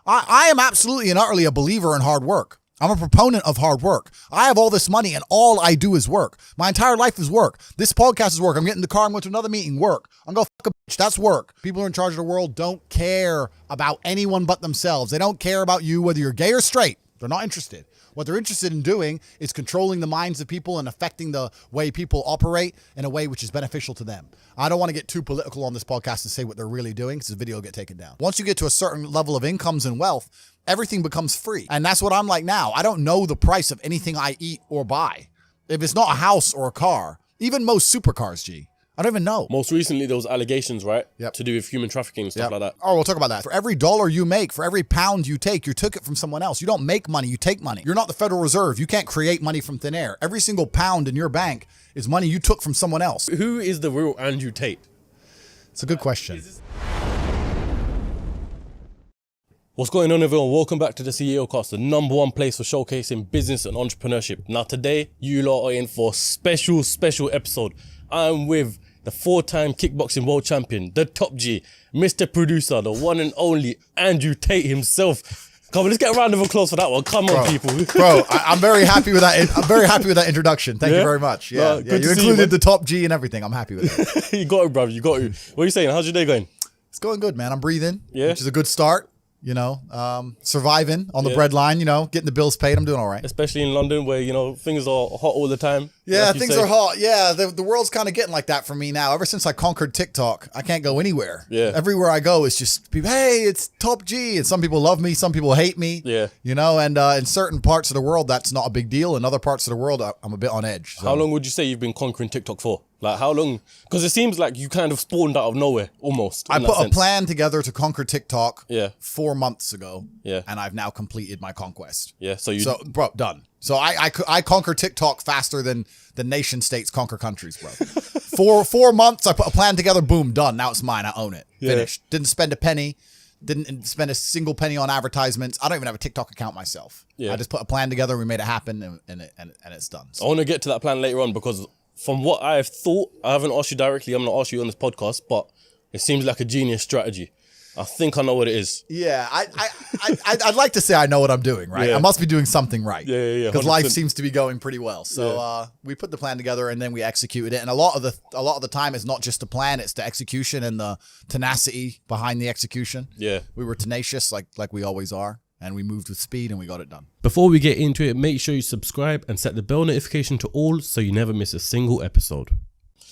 I am absolutely and utterly a believer in hard work. I'm a proponent of hard work. I have all this money and all I do is work. My entire life is work. This podcast is work. I'm getting in the car. I'm going to another meeting. Work. I'm going to fuck a bitch. That's work. People who are in charge of the world don't care about anyone but themselves. They don't care about you, whether you're gay or straight. They're not interested. What they're interested in doing is controlling the minds of people and affecting the way people operate in a way which is beneficial to them. I don't want to get too political on this podcast and say what they're really doing because the video will get taken down. Once you get to a certain level of incomes and wealth, everything becomes free. And that's what I'm like now. I don't know the price of anything I eat or buy. If it's not a house or a car, even most supercars, G. I don't even know. Most recently, there was allegations, right? Yep. To do with human trafficking and stuff like that. Oh, we'll talk about that. For every dollar you make, for every pound you take, you took it from someone else. You don't make money, you take money. You're not the Federal Reserve. You can't create money from thin air. Every single pound in your bank is money you took from someone else. Who is the real Andrew Tate? It's a good question. What's going on, everyone? Welcome back to the CEO Cast, the #1 place for showcasing business and entrepreneurship. Now today, you lot are in for a special episode. I'm with the 4-time kickboxing world champion, the top G, Mr. Producer, the one and only Andrew Tate himself. Come on, let's get a round of applause for that one. Come on, people. Bro, I'm very happy with that. I'm very happy with that introduction. Thank you very much. Yeah, good you to see included you, the top G and everything. I'm happy with it. You got it, bro. You got it. What are you saying? How's your day going? It's going good, man. I'm breathing, Yeah. which is a good start. You know, surviving on the bread line, you know, getting the bills paid. I'm doing all right. Especially in London where, you know, things are hot all the time. Yeah, like things are hot. Yeah, the world's kind of getting like that for me now. Ever since I conquered TikTok, I can't go anywhere. Yeah. Everywhere I go, it's just people, hey, it's Top G. And some people love me. Some people hate me. Yeah. You know, and in certain parts of the world, that's not a big deal. In other parts of the world, I'm a bit on edge. So. How long would you say you've been conquering TikTok for? Like, how long? Because it seems like you kind of spawned out of nowhere, almost. I put a plan together to conquer TikTok 4 months ago. Yeah. And I've now completed my conquest. Yeah. So bro, done. So I conquer TikTok faster than the nation states conquer countries, bro. Four months, I put a plan together, boom, done. Now it's mine. I own it. Finished. Didn't spend a penny. Didn't spend a single penny on advertisements. I don't even have a TikTok account myself. Yeah. I just put a plan together. We made it happen, and it's done. So. I want to get to that plan later on because from what I've thought, I haven't asked you directly. I'm going to ask you on this podcast, but it seems like a genius strategy. I think I know what it is. Yeah, I'd like to say I know what I'm doing, right? Yeah. I must be doing something right. Yeah. Because life seems to be going pretty well. So we put the plan together and then we executed it. And a lot of the time, it's not just the plan; it's the execution and the tenacity behind the execution. Yeah, we were tenacious, like we always are, and we moved with speed and we got it done. Before we get into it, make sure you subscribe and set the bell notification to all so you never miss a single episode.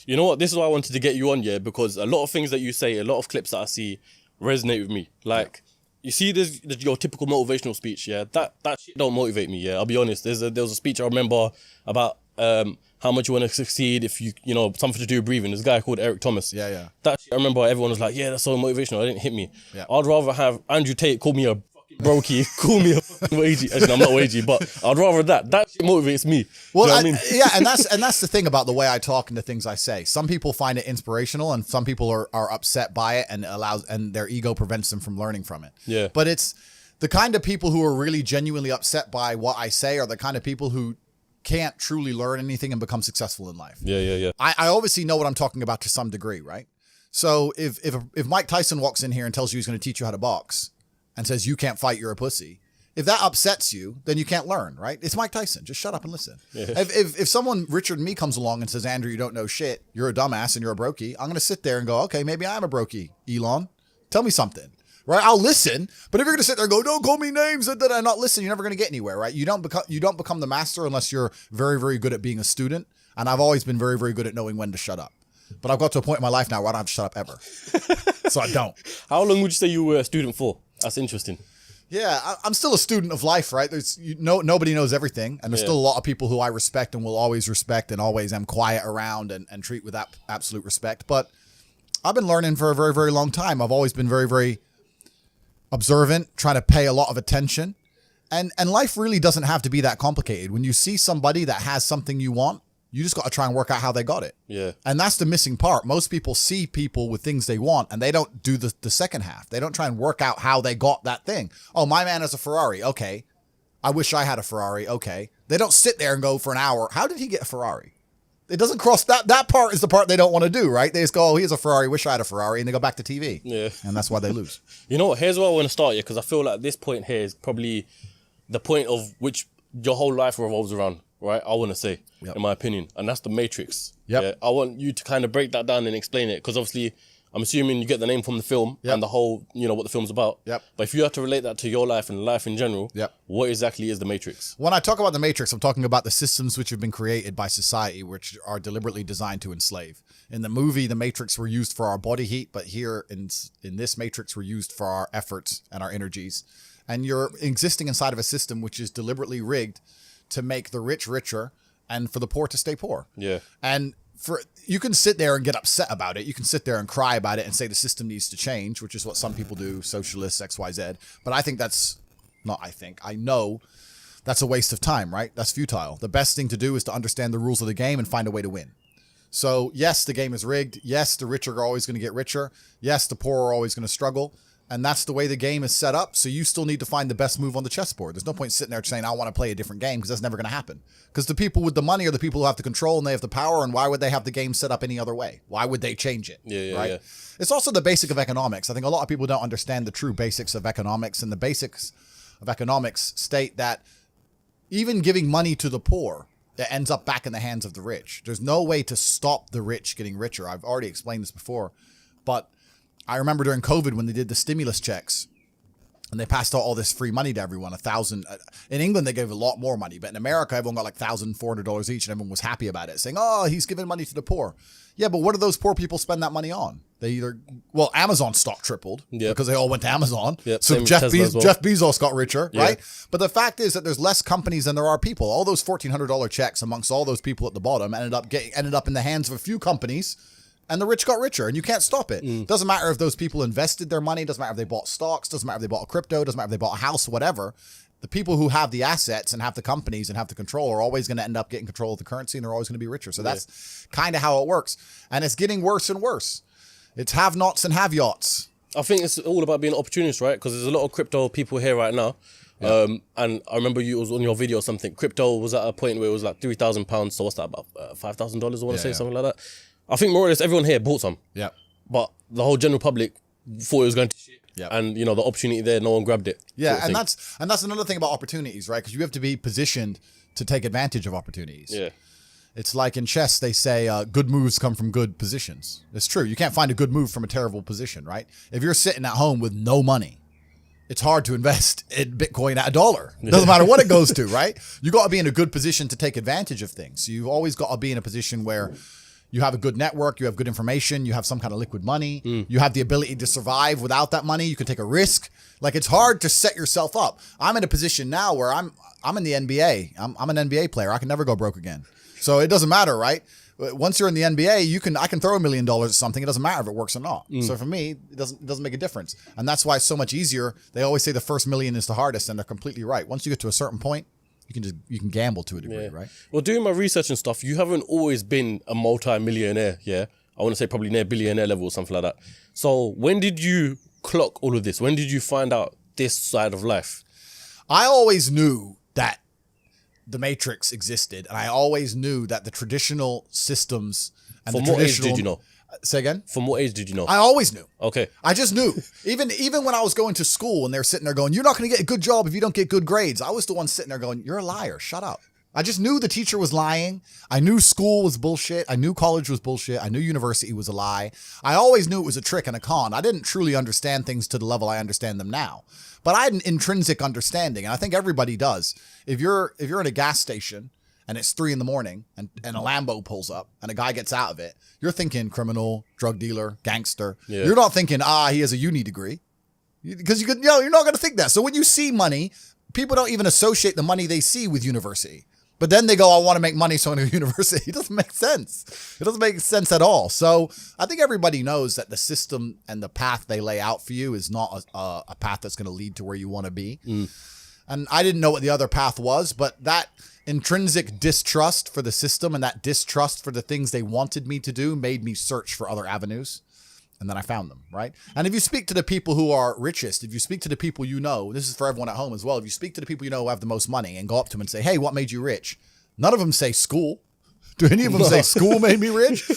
You know what? This is why I wanted to get you on, because a lot of things that you say, a lot of clips that I see, resonate with me. Like, you see this your typical motivational speech, that shit don't motivate me. I'll be honest. There was a speech I remember about how much you want to succeed if you know, something to do with breathing. This guy called Eric Thomas. Yeah. That shit, I remember everyone was like, that's so motivational. It didn't hit me. I'd rather have Andrew Tate call me a brokey, call me a fucking wagey. Actually, I'm not wagey, but I'd rather that shit motivates me. Well, you know what I mean? and that's the thing about the way I talk and the things I say. Some people find it inspirational, and some people are upset by it, and their ego prevents them from learning from it. Yeah. But it's the kind of people who are really genuinely upset by what I say are the kind of people who can't truly learn anything and become successful in life. Yeah. I obviously know what I'm talking about to some degree, right? So if Mike Tyson walks in here and tells you he's going to teach you how to box, and says, you can't fight, you're a pussy. If that upsets you, then you can't learn, right? It's Mike Tyson. Just shut up and listen. Yeah. If someone, Richard and me, comes along and says, Andrew, you don't know shit, you're a dumbass and you're a brokey, I'm going to sit there and go, okay, maybe I am a brokey, Elon. Tell me something, right? I'll listen. But if you're going to sit there and go, don't call me names, and not listen, you're never going to get anywhere, right? You don't become the master unless you're very, very good at being a student. And I've always been very, very good at knowing when to shut up. But I've got to a point in my life now where I don't have to shut up ever. So I don't. How long would you say you were a student for? That's interesting. Yeah, I'm still a student of life, right? Nobody knows everything. And there's still a lot of people who I respect and will always respect and always am quiet around and treat with absolute respect. But I've been learning for a very, very long time. I've always been very, very observant, trying to pay a lot of attention. And life really doesn't have to be that complicated. When you see somebody that has something you want, you just got to try and work out how they got it. Yeah. And that's the missing part. Most people see people with things they want and they don't do the second half. They don't try and work out how they got that thing. Oh, my man has a Ferrari. Okay. I wish I had a Ferrari. Okay. They don't sit there and go for an hour. How did he get a Ferrari? It doesn't cross that part is the part they don't want to do, right? They just go, oh, here's a Ferrari, wish I had a Ferrari, and they go back to TV. Yeah. And that's why they lose. You know what? Here's where I want to start, because I feel like this point here is probably the point of which your whole life revolves around, right? I want to say, in my opinion. And that's the Matrix. Yep. Yeah. I want you to kind of break that down and explain it, because obviously I'm assuming you get the name from the film and the whole, what the film's about. Yep. But if you have to relate that to your life and life in general, what exactly is the Matrix? When I talk about the Matrix, I'm talking about the systems which have been created by society, which are deliberately designed to enslave. In the movie, the Matrix were used for our body heat, but here in this Matrix, we're used for our efforts and our energies. And you're existing inside of a system which is deliberately rigged to make the rich richer and for the poor to stay poor. Yeah. And you can sit there and get upset about it. You can sit there and cry about it and say the system needs to change, which is what some people do, socialists, XYZ. But I know that's a waste of time, right? That's futile. The best thing to do is to understand the rules of the game and find a way to win. So yes, the game is rigged. Yes, the rich are always going to get richer. Yes, the poor are always going to struggle. And that's the way the game is set up. So you still need to find the best move on the chessboard. There's no point sitting there saying, I want to play a different game, because that's never going to happen. Because the people with the money are the people who have the control and they have the power. And why would they have the game set up any other way? Why would they change it? Right? It's also the basic of economics. I think a lot of people don't understand the true basics of economics. And the basics of economics state that even giving money to the poor, it ends up back in the hands of the rich. There's no way to stop the rich getting richer. I've already explained this before, but I remember during COVID when they did the stimulus checks and they passed out all this free money to everyone, 1,000. In England, they gave a lot more money, but in America, everyone got like $1,400 each and everyone was happy about it, saying, oh, he's giving money to the poor. Yeah, but what do those poor people spend that money on? Amazon stock tripled because they all went to Amazon. So Jeff Bezos got richer, right? But the fact is that there's less companies than there are people. All those $1,400 checks amongst all those people at the bottom ended up in the hands of a few companies. And the rich got richer, and you can't stop it. Doesn't matter if those people invested their money. Doesn't matter if they bought stocks. Doesn't matter if they bought a crypto. Doesn't matter if they bought a house, whatever. The people who have the assets and have the companies and have the control are always going to end up getting control of the currency, and they're always going to be richer. So that's kind of how it works. And it's getting worse and worse. It's have-nots and have-yachts. I think it's all about being opportunist, right? Because there's a lot of crypto people here right now. And I remember you was on your video or something. Crypto was at a point where it was like £3,000. So what's that, about $5,000? I want to say something like that. I think more or less everyone here bought some. Yeah. But the whole general public thought it was going to shit. Yeah. And the opportunity there, no one grabbed it. Yeah, and that's another thing about opportunities, right? Because you have to be positioned to take advantage of opportunities. Yeah. It's like in chess, they say good moves come from good positions. It's true. You can't find a good move from a terrible position, right? If you're sitting at home with no money, it's hard to invest in Bitcoin at $1. Doesn't matter what it goes to, right? You got to be in a good position to take advantage of things. So you've always got to be in a position where you have a good network, you have good information, you have some kind of liquid money, you have the ability to survive without that money, you can take a risk. Like, it's hard to set yourself up. I'm in a position now where I'm in the NBA. I'm an NBA player. I can never go broke again. So it doesn't matter, right? Once you're in the NBA, I can throw $1 million at something. It doesn't matter if it works or not. So for me, it doesn't make a difference. And that's why it's so much easier. They always say the first million is the hardest, and they're completely right. Once you get to a certain point, you can gamble to a degree, right? Well, doing my research and stuff, you haven't always been a multi-millionaire, I want to say probably near billionaire level or something like that. So when did you clock all of this? When did you find out this side of life? I always knew that the Matrix existed, and I always knew that the traditional systems and From what age did you know? Say again? From what age did you know? I always knew. Okay. I just knew. Even when I was going to school and they're sitting there going, you're not going to get a good job if you don't get good grades. I was the one sitting there going, you're a liar. Shut up. I just knew the teacher was lying. I knew school was bullshit. I knew college was bullshit. I knew university was a lie. I always knew it was a trick and a con. I didn't truly understand things to the level I understand them now. But I had an intrinsic understanding, and I think everybody does. If you're in a gas station and it's 3 a.m. and a Lambo pulls up and a guy gets out of it, you're thinking criminal, drug dealer, gangster. Yeah. You're not thinking, he has a uni degree. Because you're not going to think that. So when you see money, people don't even associate the money they see with university. But then they go, I want to make money, so I'm going to university. It doesn't make sense. It doesn't make sense at all. So I think everybody knows that the system and the path they lay out for you is not a path that's going to lead to where you want to be. And I didn't know what the other path was, but that intrinsic distrust for the system and that distrust for the things they wanted me to do made me search for other avenues. And then I found them, right? And if you speak to the people who are richest, if you speak to the people this is for everyone at home as well, if you speak to the people who have the most money and go up to them and say, hey, what made you rich? None of them say school. Do any of them say school made me rich?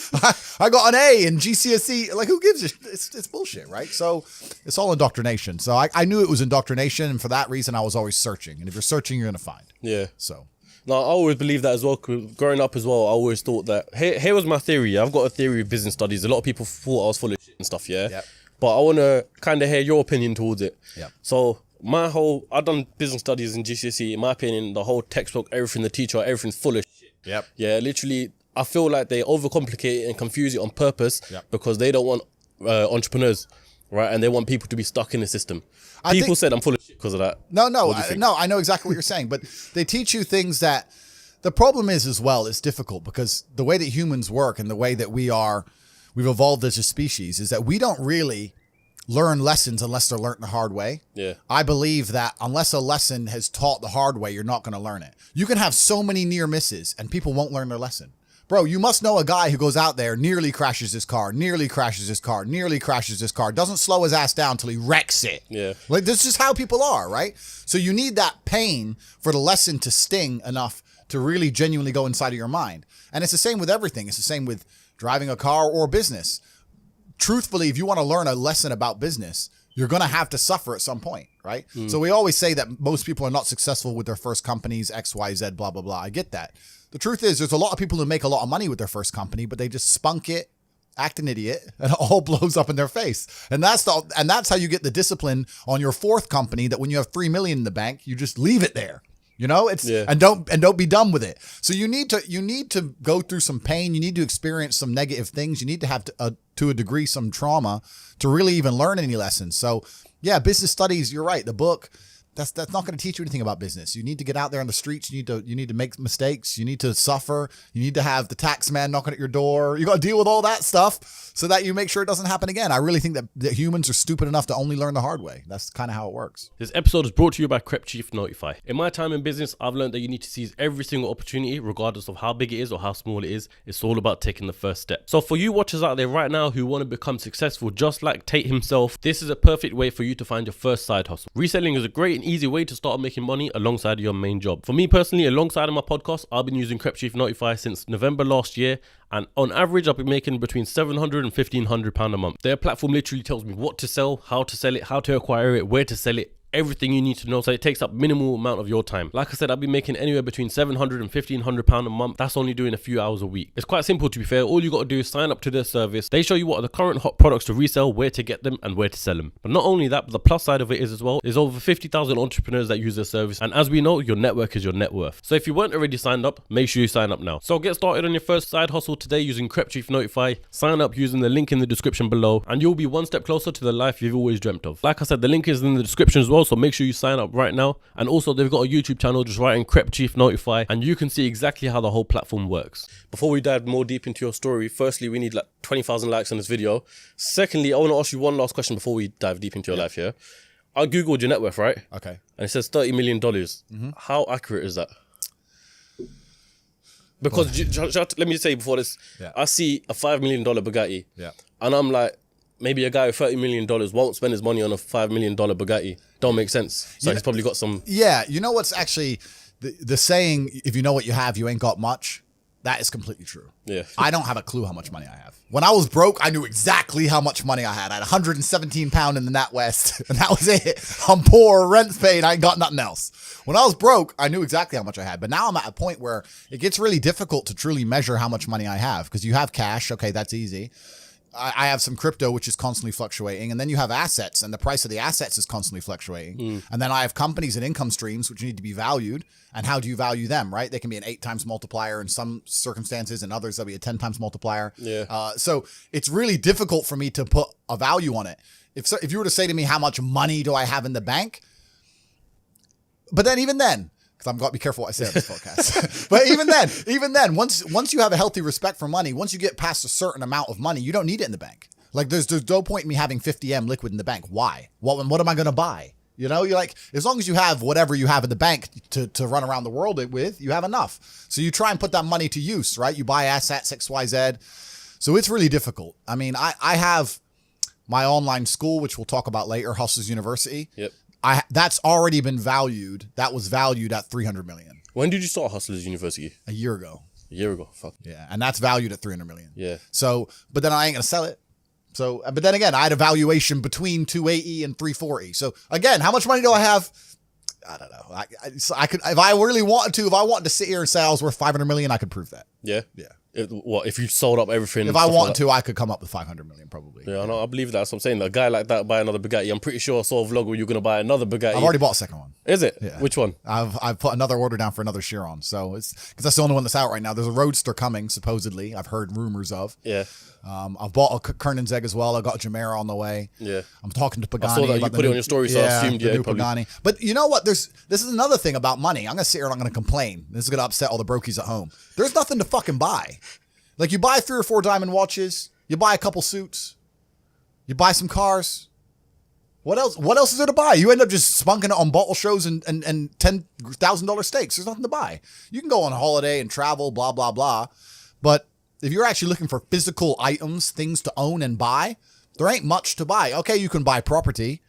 I got an A in GCSE. Like, who gives a shit? It's bullshit, right? So it's all indoctrination. So I knew it was indoctrination, and for that reason, I was always searching. And if you're searching, you're going to find. Yeah. So. No, I always believe that as well. 'Cause growing up as well, I always thought that. Here was my theory. I've got a theory of business studies. A lot of people thought I was full of shit and stuff, yeah? Yep. But I want to kind of hear your opinion towards it. Yep. So I've done business studies in GCSE. In my opinion, the whole textbook, everything, the teacher, everything's full of shit. Yep. Yeah, literally, I feel like they overcomplicate it and confuse it on purpose because they don't want entrepreneurs, right? And they want people to be stuck in the system. People said I'm full of shit because of that. No, I know exactly what you're saying, but they teach you things that the problem is as well, it's difficult because the way that humans work and the way that we've evolved as a species is that we don't really learn lessons unless they're learned the hard way. Yeah. I believe that unless a lesson has taught the hard way, you're not going to learn it. You can have so many near misses and people won't learn their lesson. Bro, you must know a guy who goes out there, nearly crashes his car, doesn't slow his ass down till he wrecks it. Yeah. Like, this is how people are, right? So you need that pain for the lesson to sting enough to really genuinely go inside of your mind. And it's the same with everything. It's the same with driving a car or business. Truthfully, if you want to learn a lesson about business, you're going to have to suffer at some point, right? So we always say that most people are not successful with their first companies, X, Y, Z, blah, blah, blah. I get that. The truth is there's a lot of people who make a lot of money with their first company, but they just spunk it, act an idiot, and it all blows up in their face. And that's how you get the discipline on your fourth company that when you have 3 million in the bank, you just leave it there. You know, and don't be done with it. So you need to go through some pain. You need to experience some negative things. You need to have to a degree some trauma to really even learn any lessons. So yeah, business studies. You're right. The book. That's not going to teach you anything about business. You need to get out there on the streets. You need to make mistakes. You need to suffer. You need to have the tax man knocking at your door. You got to deal with all that stuff so that you make sure it doesn't happen again. I really think that humans are stupid enough to only learn the hard way. That's kind of how it works. This episode is brought to you by Crep Chief Notify. In my time in business, I've learned that you need to seize every single opportunity, regardless of how big it is or how small it is. It's all about taking the first step. So for you watchers out there right now who want to become successful, just like Tate himself, this is a perfect way for you to find your first side hustle. Reselling is a great and easy way to start making money alongside your main job. For me personally, alongside of my podcast, I've been using Crep Chief Notify since November last year, and on average, I've been making between £700 and £1,500 a month. Their platform literally tells me what to sell, how to acquire it, where to sell it, everything you need to know, so it takes up minimal amount of your time. Like I said, I've been making anywhere between £700 and £1,500 a month. That's only doing a few hours a week. It's quite simple, to be fair. All you got to do is sign up to their service. They show you what are the current hot products to resell, where to get them, and where to sell them. But not only that, but the plus side of it is as well, there's over 50,000 entrepreneurs that use their service, and as we know, your network is your net worth. So if you weren't already signed up, make sure you sign up now. So get started on your first side hustle today using Crep Chief Notify. Sign up using the link in the description below, and you'll be one step closer to the life you've always dreamt of. Like I said, the link is in the description as well, so make sure you sign up right now. And also, they've got a YouTube channel, just write in Crep Chief Notify, and you can see exactly how the whole platform works. Before we dive more deep into your story, firstly, we need like 20,000 likes on this video. Secondly, I want to ask you one last question before we dive deep into your life here. I googled your net worth, right? Okay. And it says $30 million. How accurate is that? Because let me say before this, I see a $5 million Bugatti, and I'm like, maybe a guy with $30 million won't spend his money on a $5 million Bugatti. Don't make sense. So he's probably got some. Yeah, you know what's actually the saying? If you know what you have, you ain't got much. That is completely true. Yeah. I don't have a clue how much money I have. When I was broke, I knew exactly how much money I had. I had 117 pound in the NatWest, and that was it. I'm poor, rent's paid, I ain't got nothing else. When I was broke, I knew exactly how much I had. But now I'm at a point where it gets really difficult to truly measure how much money I have, because you have cash. Okay, that's easy. I have some crypto, which is constantly fluctuating. And then you have assets, and the price of the assets is constantly fluctuating. And then I have companies and income streams, which need to be valued. And how do you value them, right? They can be an 8 times multiplier in some circumstances, and others they'll be a 10 times multiplier. Yeah. So it's really difficult for me to put a value on it. If you were to say to me, how much money do I have in the bank? But then even then, because I've got to be careful what I say on this podcast. But even then, once you have a healthy respect for money, once you get past a certain amount of money, you don't need it in the bank. Like there's no point in me having 50M liquid in the bank. Why? What am I going to buy? You know, you're like, as long as you have whatever you have in the bank to run around the world with, you have enough. So you try and put that money to use, right? You buy assets, XYZ. So it's really difficult. I mean, I have my online school, which we'll talk about later, Hustlers University. Yep. That's already been valued. That was valued at 300 million. When did you start Hustlers University? A year ago. A year ago. Fuck. Yeah, and that's valued at 300 million. Yeah. So, but then I ain't gonna sell it. So, but then again, I had a valuation between 280 and 340. So again, how much money do I have? I don't know. I could, if I really wanted to, if I wanted to sit here and say I was worth 500 million, I could prove that. Yeah. Yeah. If you sold up everything? If I wanted to, I could come up with 500 million probably. Yeah, I believe that. That's what I'm saying. A guy like that buy another Bugatti. I'm pretty sure I saw a vlog where you're gonna buy another Bugatti. I've already bought a second one. Is it? Yeah. Which one? I've put another order down for another Chiron. So it's because that's the only one that's out right now. There's a Roadster coming supposedly. I've heard rumors of. Yeah. I've bought a Kernenzeg as well. I got a Jamera on the way. Yeah. I'm talking to Pagani. I saw that you about put it on your story, so I assumed the new probably. Pagani. But you know what? This is another thing about money. I'm gonna sit here and I'm gonna complain. This is gonna upset all the brokies at home. There's nothing to fucking buy. Like you buy 3 or 4 diamond watches, you buy a couple suits, you buy some cars. What else? What else is there to buy? You end up just spunking it on bottle shows and $10,000 steaks. There's nothing to buy. You can go on holiday and travel, blah blah blah. But if you're actually looking for physical items, things to own and buy, there ain't much to buy. Okay, you can buy property.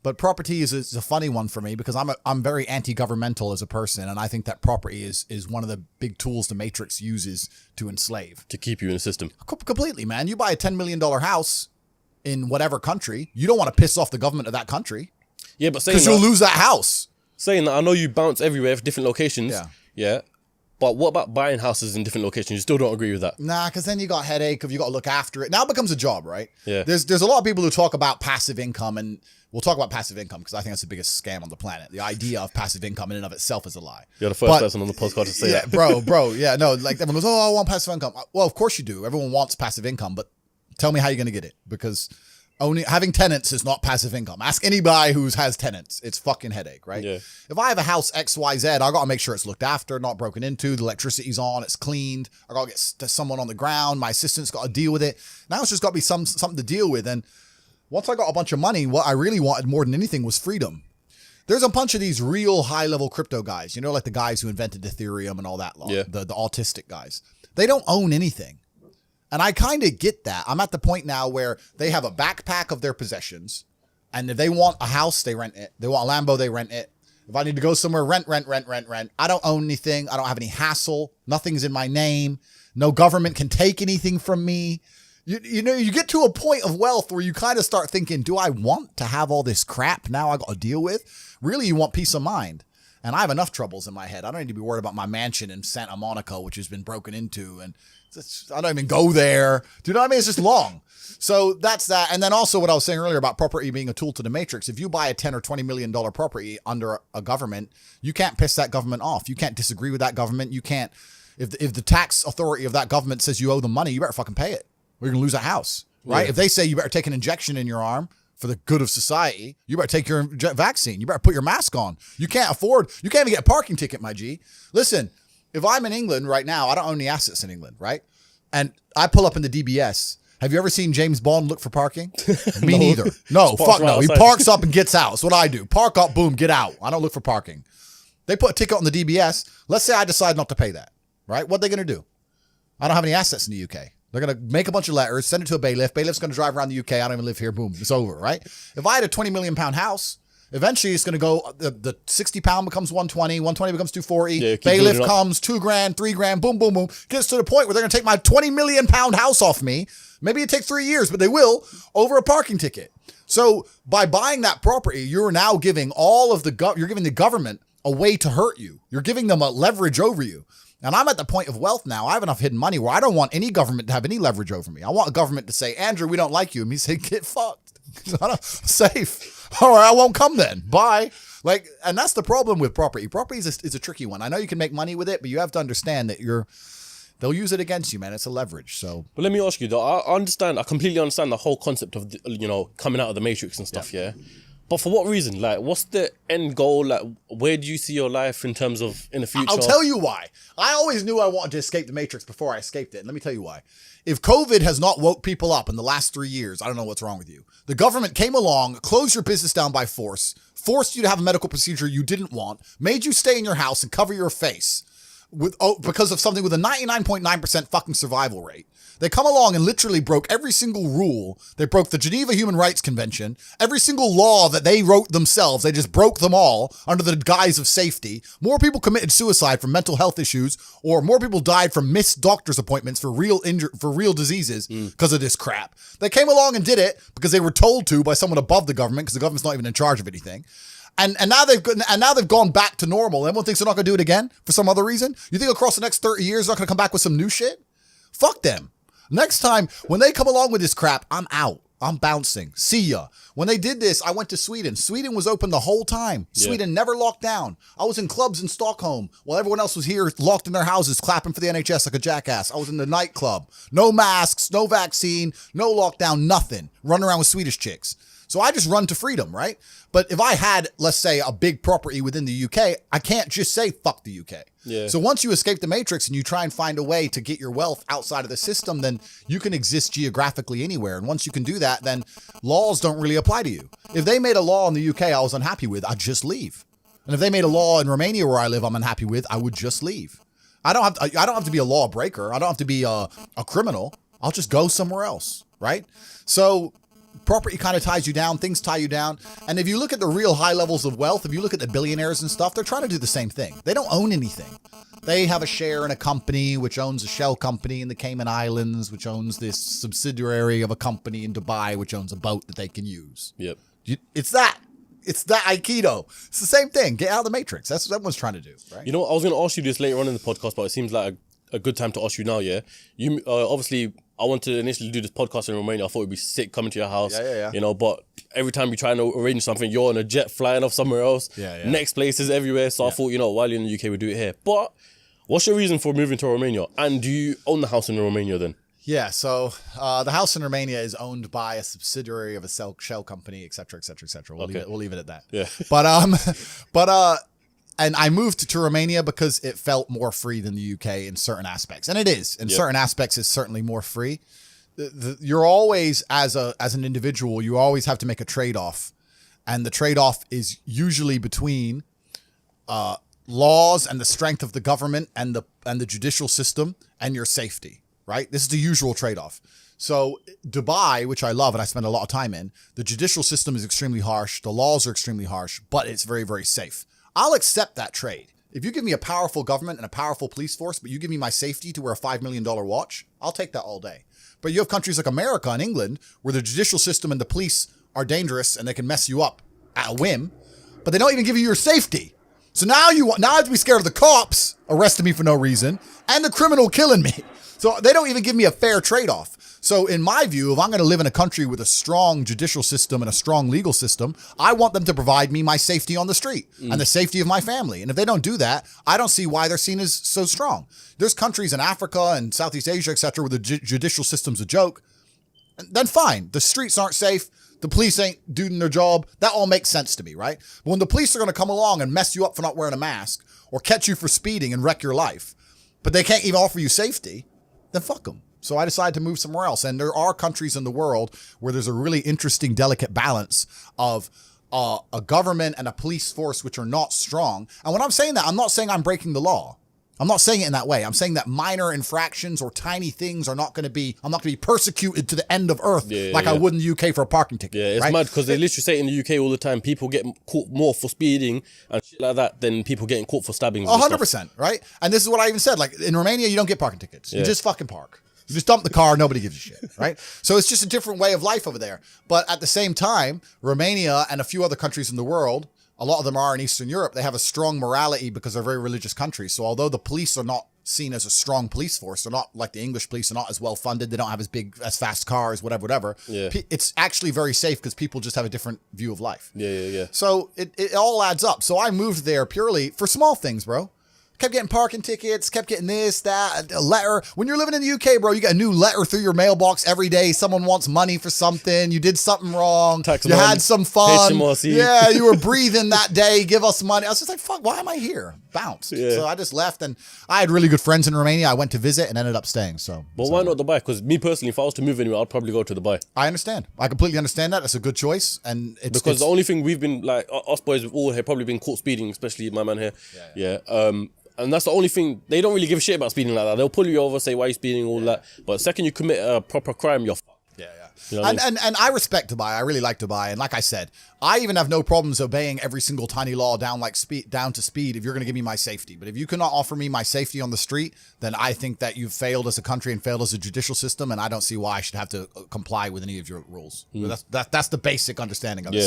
But property is a funny one for me because I'm very anti-governmental as a person, and I think that property is one of the big tools the Matrix uses to enslave. To keep you in the system. Completely, man. You buy a $10 million house in whatever country, you don't want to piss off the government of that country. Yeah, but saying because you'll lose that house. Saying that, I know you bounce everywhere for different locations. Yeah. Yeah. But what about buying houses in different locations? You still don't agree with that? Nah, because then you got headache if you got to look after it. Now it becomes a job, right? Yeah. There's a lot of people who talk about passive income, and we'll talk about passive income because I think that's the biggest scam on the planet. The idea of passive income in and of itself is a lie. You're the first person on the podcast to say that. bro. Yeah, no, like everyone goes, oh, I want passive income. Well, of course you do. Everyone wants passive income, but tell me how you're going to get it, because only having tenants is not passive income. Ask anybody who has tenants. It's fucking headache, right? Yeah. If I have a house XYZ, I got to make sure it's looked after, not broken into, the electricity's on, it's cleaned. I got to get someone on the ground. My assistant's got to deal with it. Now it's just got to be something to deal with. And once I got a bunch of money, what I really wanted more than anything was freedom. There's a bunch of these real high-level crypto guys, you know, like the guys who invented Ethereum and all that lot, Yeah. the autistic guys. They don't own anything. And I kind of get that. I'm at the point now where they have a backpack of their possessions, and if they want a house, they rent it. They want a Lambo, they rent it. If I need to go somewhere, rent. I don't own anything. I don't have any hassle. Nothing's in my name. No government can take anything from me. You know, you get to a point of wealth where you kind of start thinking, do I want to have all this crap now I got to deal with? Really, you want peace of mind. And I have enough troubles in my head. I don't need to be worried about my mansion in Santa Monica, which has been broken into. And I don't even go there. Do you know what I mean? It's just long. So that's that. And then also what I was saying earlier about property being a tool to the Matrix. If you buy a $10 or $20 million property under a government, you can't piss that government off. You can't disagree with that government. You can't, if the tax authority of that government says you owe them money, you better fucking pay it. Or you're going to lose a house, right? Yeah. If they say you better take an injection in your arm for the good of society, you better take your vaccine. You better put your mask on. You can't even get a parking ticket, my G. Listen, if I'm in England right now, I don't own any assets in England, right? And I pull up in the DBS. Have you ever seen James Bond look for parking? Me neither. No, fuck no. He parks up and gets out. That's what I do. Park up, boom, get out. I don't look for parking. They put a ticket on the DBS. Let's say I decide not to pay that, right? What are they going to do? I don't have any assets in the UK. They're going to make a bunch of letters, send it to a bailiff. Bailiff's going to drive around the UK. I don't even live here. Boom, it's over, right? If I had a 20 million pound house, eventually it's going to go, the 60 pound becomes 120, 120 becomes 240. Yeah, bailiff comes, $2,000, $3,000, boom, boom, boom. Gets to the point where they're going to take my 20 million pound house off me. Maybe it takes 3 years, but they will, over a parking ticket. So by buying that property, you're now giving you're giving the government a way to hurt you. You're giving them a leverage over you. And I'm at the point of wealth now. I have enough hidden money where I don't want any government to have any leverage over me. I want a government to say, Andrew, we don't like you. And me say, get fucked. Safe. All right, I won't come then. Bye. And that's the problem with property. Property is a tricky one. I know you can make money with it, but you have to understand that they'll use it against you, man. It's a leverage. So, but let me ask you though. I completely understand the whole concept of coming out of the Matrix and stuff. Yeah. But for what reason? Like, what's the end goal? Like, where do you see your life in terms of in the future? I'll tell you why. I always knew I wanted to escape the Matrix before I escaped it. And let me tell you why. If COVID has not woke people up in the last 3 years, I don't know what's wrong with you. The government came along, closed your business down by force, forced you to have a medical procedure you didn't want, made you stay in your house and cover your face. because of something with a 99.9% fucking survival rate. They come along and literally broke every single rule. They broke the Geneva Human Rights Convention. Every single law that they wrote themselves, they just broke them all under the guise of safety. More people committed suicide from mental health issues, or more people died from missed doctor's appointments for real diseases because of this crap. They came along and did it because they were told to by someone above the government, because the government's not even in charge of anything. And now they've gone back to normal. Everyone thinks they're not going to do it again for some other reason. You think across the next 30 years they're not going to come back with some new shit? Fuck them. Next time, when they come along with this crap, I'm out. I'm bouncing. See ya. When they did this, I went to Sweden. Sweden was open the whole time. Yeah. Sweden never locked down. I was in clubs in Stockholm while everyone else was here locked in their houses clapping for the NHS like a jackass. I was in the nightclub. No masks, no vaccine, no lockdown, nothing. Running around with Swedish chicks. So I just run to freedom, right? But if I had, let's say, a big property within the UK, I can't just say, fuck the UK. Yeah. So once you escape the matrix and you try and find a way to get your wealth outside of the system, then you can exist geographically anywhere. And once you can do that, then laws don't really apply to you. If they made a law in the UK I was unhappy with, I'd just leave. And if they made a law in Romania where I live I'm unhappy with, I would just leave. I don't have to be a lawbreaker. I don't have to be a criminal. I'll just go somewhere else, right? So property kind of ties you down, things tie you down. And if you look at the real high levels of wealth, if you look at the billionaires and stuff, they're trying to do the same thing. They don't own anything. They have a share in a company which owns a shell company in the Cayman Islands, which owns this subsidiary of a company in Dubai, which owns a boat that they can use. Yep. It's that Aikido. It's the same thing. Get out of the matrix. That's what everyone's trying to do, right? You know what? I was going to ask you this later on in the podcast, but it seems like a good time to ask you now, yeah? You obviously, I wanted to initially do this podcast in Romania. I thought it'd be sick coming to your house. Yeah. You know, but every time you try to arrange something, you're on a jet flying off somewhere else. Yeah. Next places everywhere. So I thought, you know, while you're in the UK, we'll do it here. But what's your reason for moving to Romania? And do you own the house in Romania then? Yeah, so the house in Romania is owned by a subsidiary of a shell company, et cetera, et cetera, et cetera. We'll leave it at that. Yeah. But and I moved to Romania because it felt more free than the UK in certain aspects. And it is. In certain aspects, it's certainly more free. You're always, as an individual, you always have to make a trade-off. And the trade-off is usually between laws and the strength of the government and the judicial system and your safety, right? This is the usual trade-off. So Dubai, which I love and I spend a lot of time in, the judicial system is extremely harsh. The laws are extremely harsh, but it's very, very safe. I'll accept that trade. If you give me a powerful government and a powerful police force, but you give me my safety to wear a $5 million watch, I'll take that all day. But you have countries like America and England where the judicial system and the police are dangerous and they can mess you up at a whim, but they don't even give you your safety. So now I have to be scared of the cops arresting me for no reason and the criminal killing me. So they don't even give me a fair trade-off. So in my view, if I'm going to live in a country with a strong judicial system and a strong legal system, I want them to provide me my safety on the street and the safety of my family. And if they don't do that, I don't see why they're seen as so strong. There's countries in Africa and Southeast Asia, et cetera, where the judicial system's a joke. Then fine. The streets aren't safe. The police ain't doing their job. That all makes sense to me, right? But when the police are going to come along and mess you up for not wearing a mask or catch you for speeding and wreck your life, but they can't even offer you safety, then fuck them. So I decided to move somewhere else. And there are countries in the world where there's a really interesting, delicate balance of a government and a police force which are not strong. And when I'm saying that, I'm not saying I'm breaking the law. I'm not saying it in that way. I'm saying that minor infractions or tiny things I'm not going to be persecuted to the end of earth I would in the UK for a parking ticket. Yeah, it's right? mad because they literally say in the UK all the time, people get caught more for speeding and shit like that than people getting caught for stabbings. 100%, right? And this is what I even said. Like in Romania, you don't get parking tickets. You just fucking park. You just dump the car, nobody gives a shit, right? So it's just a different way of life over there. But at the same time, Romania and a few other countries in the world, a lot of them are in Eastern Europe, they have a strong morality because they're very religious countries. So although the police are not seen as a strong police force, they're not like the English police, they're not as well funded, they don't have as fast cars, whatever. Yeah. It's actually very safe because people just have a different view of life. Yeah. So it all adds up. So I moved there purely for small things, bro. Kept getting parking tickets, kept getting this, that, a letter. When you're living in the UK, bro, you get a new letter through your mailbox every day. Someone wants money for something. You did something wrong. You had some fun. HMRC. Yeah, you were breathing that day. Give us money. I was just like, fuck, why am I here? Bounced. Yeah. So I just left, and I had really good friends in Romania. I went to visit and ended up staying. But why not Dubai? Because me personally, if I was to move anywhere, I'd probably go to Dubai. I understand. I completely understand that. It's a good choice. And because the only thing we've been, like, us boys have all have probably been caught speeding, especially my man here. Yeah. And that's the only thing. They don't really give a shit about speeding like that. They'll pull you over, say, why are you speeding, all that. But the second you commit a proper crime, you're fucked. Yeah. You know what I mean? And I respect Dubai. I really like Dubai. And like I said, I even have no problems obeying every single tiny law down to speed if you're going to give me my safety. But if you cannot offer me my safety on the street, then I think that you've failed as a country and failed as a judicial system. And I don't see why I should have to comply with any of your rules. That's the basic understanding of it.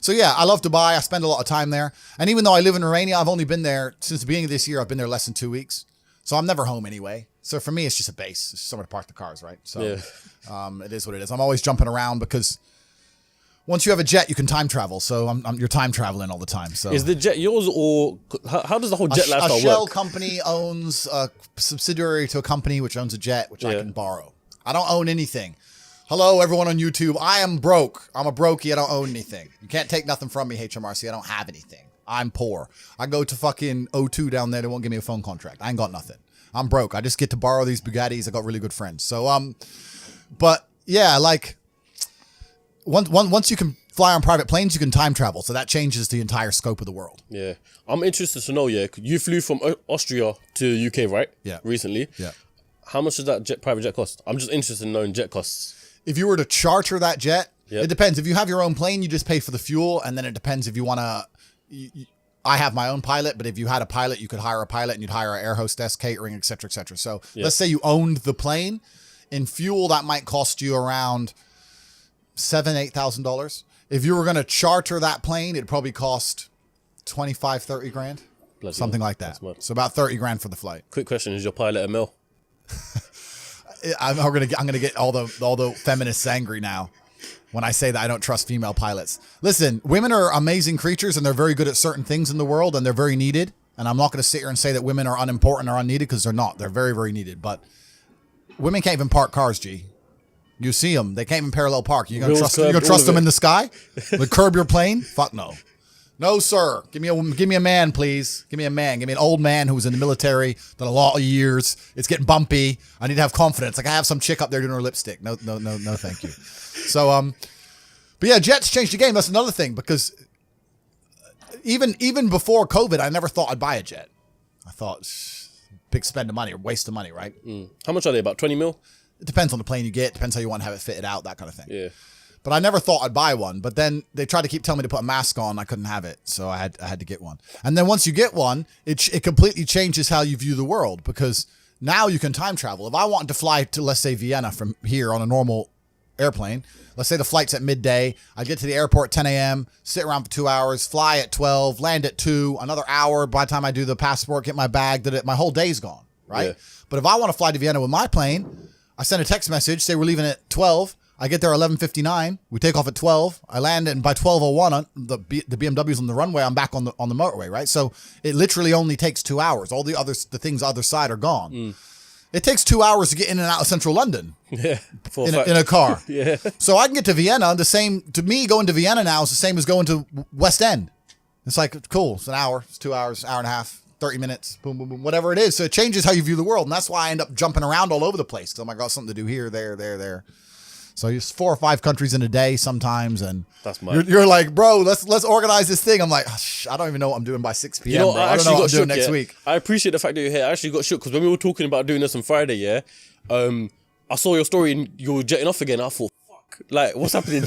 So yeah, I love Dubai. I spend a lot of time there. And even though I live in Romania, I've only been there since the beginning of this year. I've been there less than 2 weeks. So I'm never home anyway. So for me, it's just a base. It's just somewhere to park the cars, right? So it is what it is. I'm always jumping around because once you have a jet, you can time travel. So you're time traveling all the time. So is the jet yours, or how does the whole jet lifestyle work? A shell company owns a subsidiary to a company which owns a jet, which I can borrow. I don't own anything. Hello, everyone on YouTube. I am broke. I'm a brokey. I don't own anything. You can't take nothing from me, HMRC. I don't have anything. I'm poor. I go to fucking O2 down there. They won't give me a phone contract. I ain't got nothing. I'm broke. I just get to borrow these Bugattis. I got really good friends. So, but yeah, like once you can fly on private planes, you can time travel. So that changes the entire scope of the world. Yeah. I'm interested to know, you flew from Austria to UK, right? Yeah. Recently. Yeah. How much does that private jet cost? I'm just interested in knowing jet costs. If you were to charter that jet, it depends. If you have your own plane, you just pay for the fuel. And then it depends if you want to... I have my own pilot, but if you had a pilot, you could hire a pilot and you'd hire an air hostess, catering, et cetera, et cetera. So let's say you owned the plane. In fuel, that might cost you around $8,000. If you were going to charter that plane, it'd probably cost 25, 30 grand, something like that. So about 30 grand for the flight. Quick question: is your pilot a male? I'm gonna get all the feminists angry now when I say that I don't trust female pilots. Listen, women are amazing creatures and they're very good at certain things in the world and they're very needed. And I'm not going to sit here and say that women are unimportant or unneeded because they're not. They're very, very needed. But women can't even park cars, G. You see them. They can't even parallel park. You're going to trust them in the sky? Like curb your plane? Fuck no. No, sir. Give me a man, please. Give me a man. Give me an old man who's in the military, done a lot of years. It's getting bumpy. I need to have confidence. Like I have some chick up there doing her lipstick. No, thank you. So, but yeah, jets changed the game. That's another thing because even before COVID, I never thought I'd buy a jet. I thought big spend of money or waste of money, right? How much are they? About 20 mil? It depends on the plane you get. Depends how you want to have it fitted out, that kind of thing. Yeah. But I never thought I'd buy one. But then they tried to keep telling me to put a mask on. I couldn't have it. So I had to get one. And then once you get one, it completely changes how you view the world because now you can time travel. If I wanted to fly to, let's say, Vienna from here on a normal airplane, let's say the flight's at midday, I get to the airport at 10 a.m., sit around for 2 hours, fly at 12, land at 2, another hour. By the time I do the passport, get my bag, my whole day's gone, right? Yeah. But if I want to fly to Vienna with my plane, I send a text message, say we're leaving at 12. I get there 11:59. We take off at 12. I land, and by 12:01, the BMW's on the runway. I'm back on the motorway, right? So it literally only takes 2 hours. All the things other side are gone. It takes 2 hours to get in and out of central London. Yeah, in a car. Yeah. So I can get to Vienna. To me, going to Vienna now is the same as going to West End. It's like cool. It's an hour. It's 2 hours, hour and a half. 30 minutes, boom, boom, boom, whatever it is. So it changes how you view the world. And that's why I end up jumping around all over the place. Because I got something to do here, there. So it's 4 or 5 countries in a day sometimes. And that's mad. You're like, bro, let's organize this thing. I'm like, I don't even know what I'm doing by 6 p.m. Bro. I don't know what I'm doing next week. I appreciate the fact that you're here. I actually got shook because when we were talking about doing this on Friday, I saw your story and you were jetting off again. I thought, fuck, like, what's happening?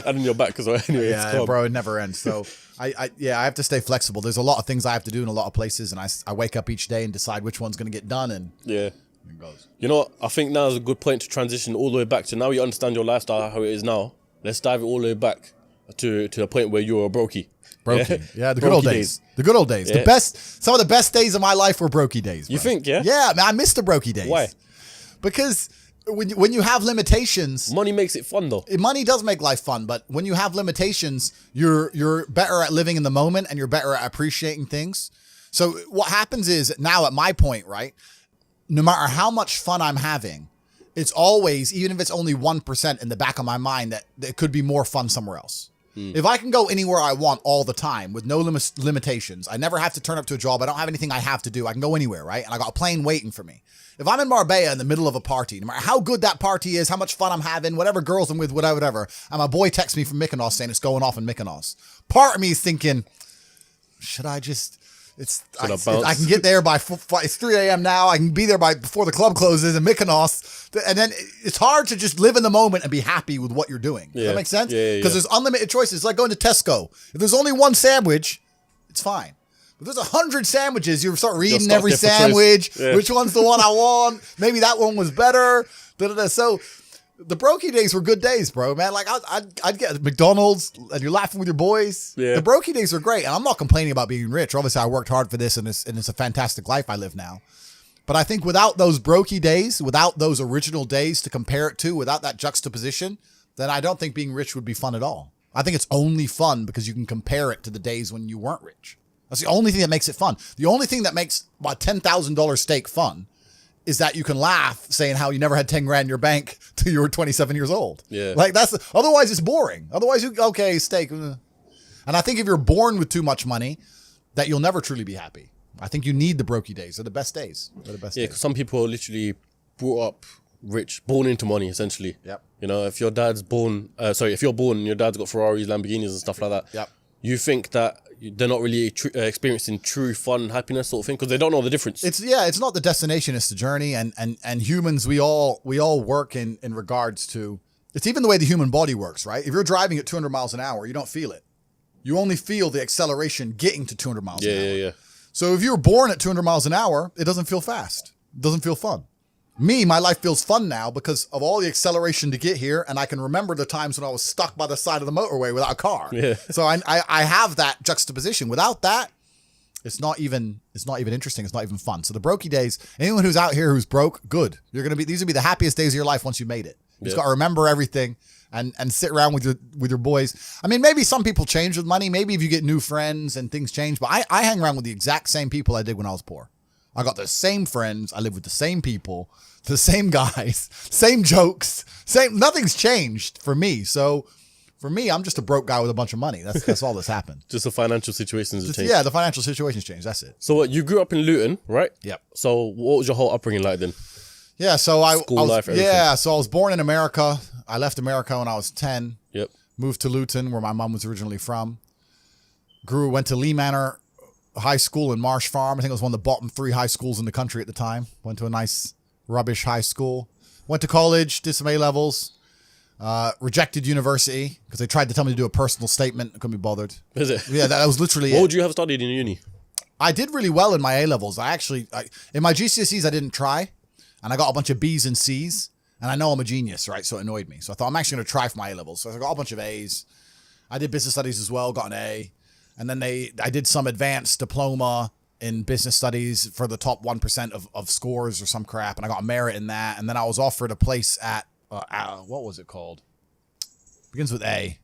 And then you're back because anyway, yeah, bro, it never ends. So I have to stay flexible. There's a lot of things I have to do in a lot of places, and I wake up each day and decide which one's going to get done. And yeah, it goes. You know what? I think now is a good point to transition all the way back to now. You understand your lifestyle how it is now. Let's dive it all the way back to the point where you were a brokey. Brokey, yeah, the good old days. The good old days. Yeah. Some of the best days of my life were brokey days. Bro. You think? Yeah. Yeah, man, I miss the brokey days. Why? Because when you have limitations, money makes it fun though. Money does make life fun, but when you have limitations, you're better at living in the moment and you're better at appreciating things. So what happens is now at my point, right? No matter how much fun I'm having, it's always, even if it's only 1% in the back of my mind, that it could be more fun somewhere else. If I can go anywhere I want all the time with no limitations, I never have to turn up to a job. I don't have anything I have to do. I can go anywhere, right? And I got a plane waiting for me. If I'm in Marbella in the middle of a party, no matter how good that party is, how much fun I'm having, whatever girls I'm with, whatever, and my boy texts me from Mykonos saying it's going off in Mykonos. Part of me is thinking, should I just, I can get there by it's 3 a.m. now. I can be there before the club closes in Mykonos. And then it's hard to just live in the moment and be happy with what you're doing. Does that make sense? Yeah. Because there's unlimited choices. It's like going to Tesco. If there's only one sandwich, it's fine. If there's 100 sandwiches, you start reading every sandwich. Yeah. Which one's the one I want? Maybe that one was better. So the brokey days were good days, bro, man. Like I'd get McDonald's and you're laughing with your boys. Yeah. The brokey days are great. And I'm not complaining about being rich. Obviously I worked hard for this and it's a fantastic life I live now. But I think without those brokey days, without those original days to compare it to, without that juxtaposition, then I don't think being rich would be fun at all. I think it's only fun because you can compare it to the days when you weren't rich. That's the only thing that makes it fun. The only thing that makes a $10,000 steak fun is that you can laugh saying how you never had 10 grand in your bank till you were 27 years old. Yeah. Like otherwise it's boring. Otherwise steak. And I think if you're born with too much money, that you'll never truly be happy. I think you need the brokey days. They're the best days. Because some people are literally brought up rich, born into money, essentially. Yep. You know, if you're born and your dad's got Ferraris, Lamborghinis and stuff like that. Yep. You think that they're not really experiencing true fun, happiness sort of thing because they don't know the difference. It's not the destination, it's the journey. And humans, we all work in regards to, it's even the way the human body works, right? If you're driving at 200 miles an hour, you don't feel it. You only feel the acceleration getting to 200 miles an hour. Yeah. So if you were born at 200 miles an hour, it doesn't feel fast. It doesn't feel fun. My life feels fun now because of all the acceleration to get here, and I can remember the times when I was stuck by the side of the motorway without a car. Yeah. So I have that juxtaposition. Without that, it's not even interesting. It's not even fun. So the brokey days, anyone who's out here who's broke, good. These will be the happiest days of your life once you made it. You just got to remember everything and sit around with your boys. I mean, maybe some people change with money. Maybe if you get new friends and things change, but I hang around with the exact same people I did when I was poor. I got the same friends. I live with the same people, the same guys, same jokes, nothing's changed for me. So for me, I'm just a broke guy with a bunch of money. That's all that's happened. Just the financial situations have changed. Yeah, the financial situation's changed. That's it. So what, you grew up in Luton, right? Yep. So what was your whole upbringing like then? Yeah, so I life, everything. Yeah, so I was born in America. I left America when I was 10. Yep. Moved to Luton, where my mom was originally from. Went to Lee Manor High School in Marsh Farm. I think it was one of the bottom 3 high schools in the country at the time. Went to a nice rubbish high school. Went to college, did some A-levels. Rejected university because they tried to tell me to do a personal statement. I couldn't be bothered. Is it? Yeah, that was literally What would you have studied in uni? I did really well in my A-levels. In my GCSEs, I didn't try. And I got a bunch of B's and C's. And I know I'm a genius, right? So it annoyed me. So I thought I'm actually going to try for my A-levels. So I got a bunch of A's. I did business studies as well, got an A. And then I did some advanced diploma in business studies for the top 1% of scores or some crap. And I got a merit in that. And then I was offered a place at, what was it called? Begins with A.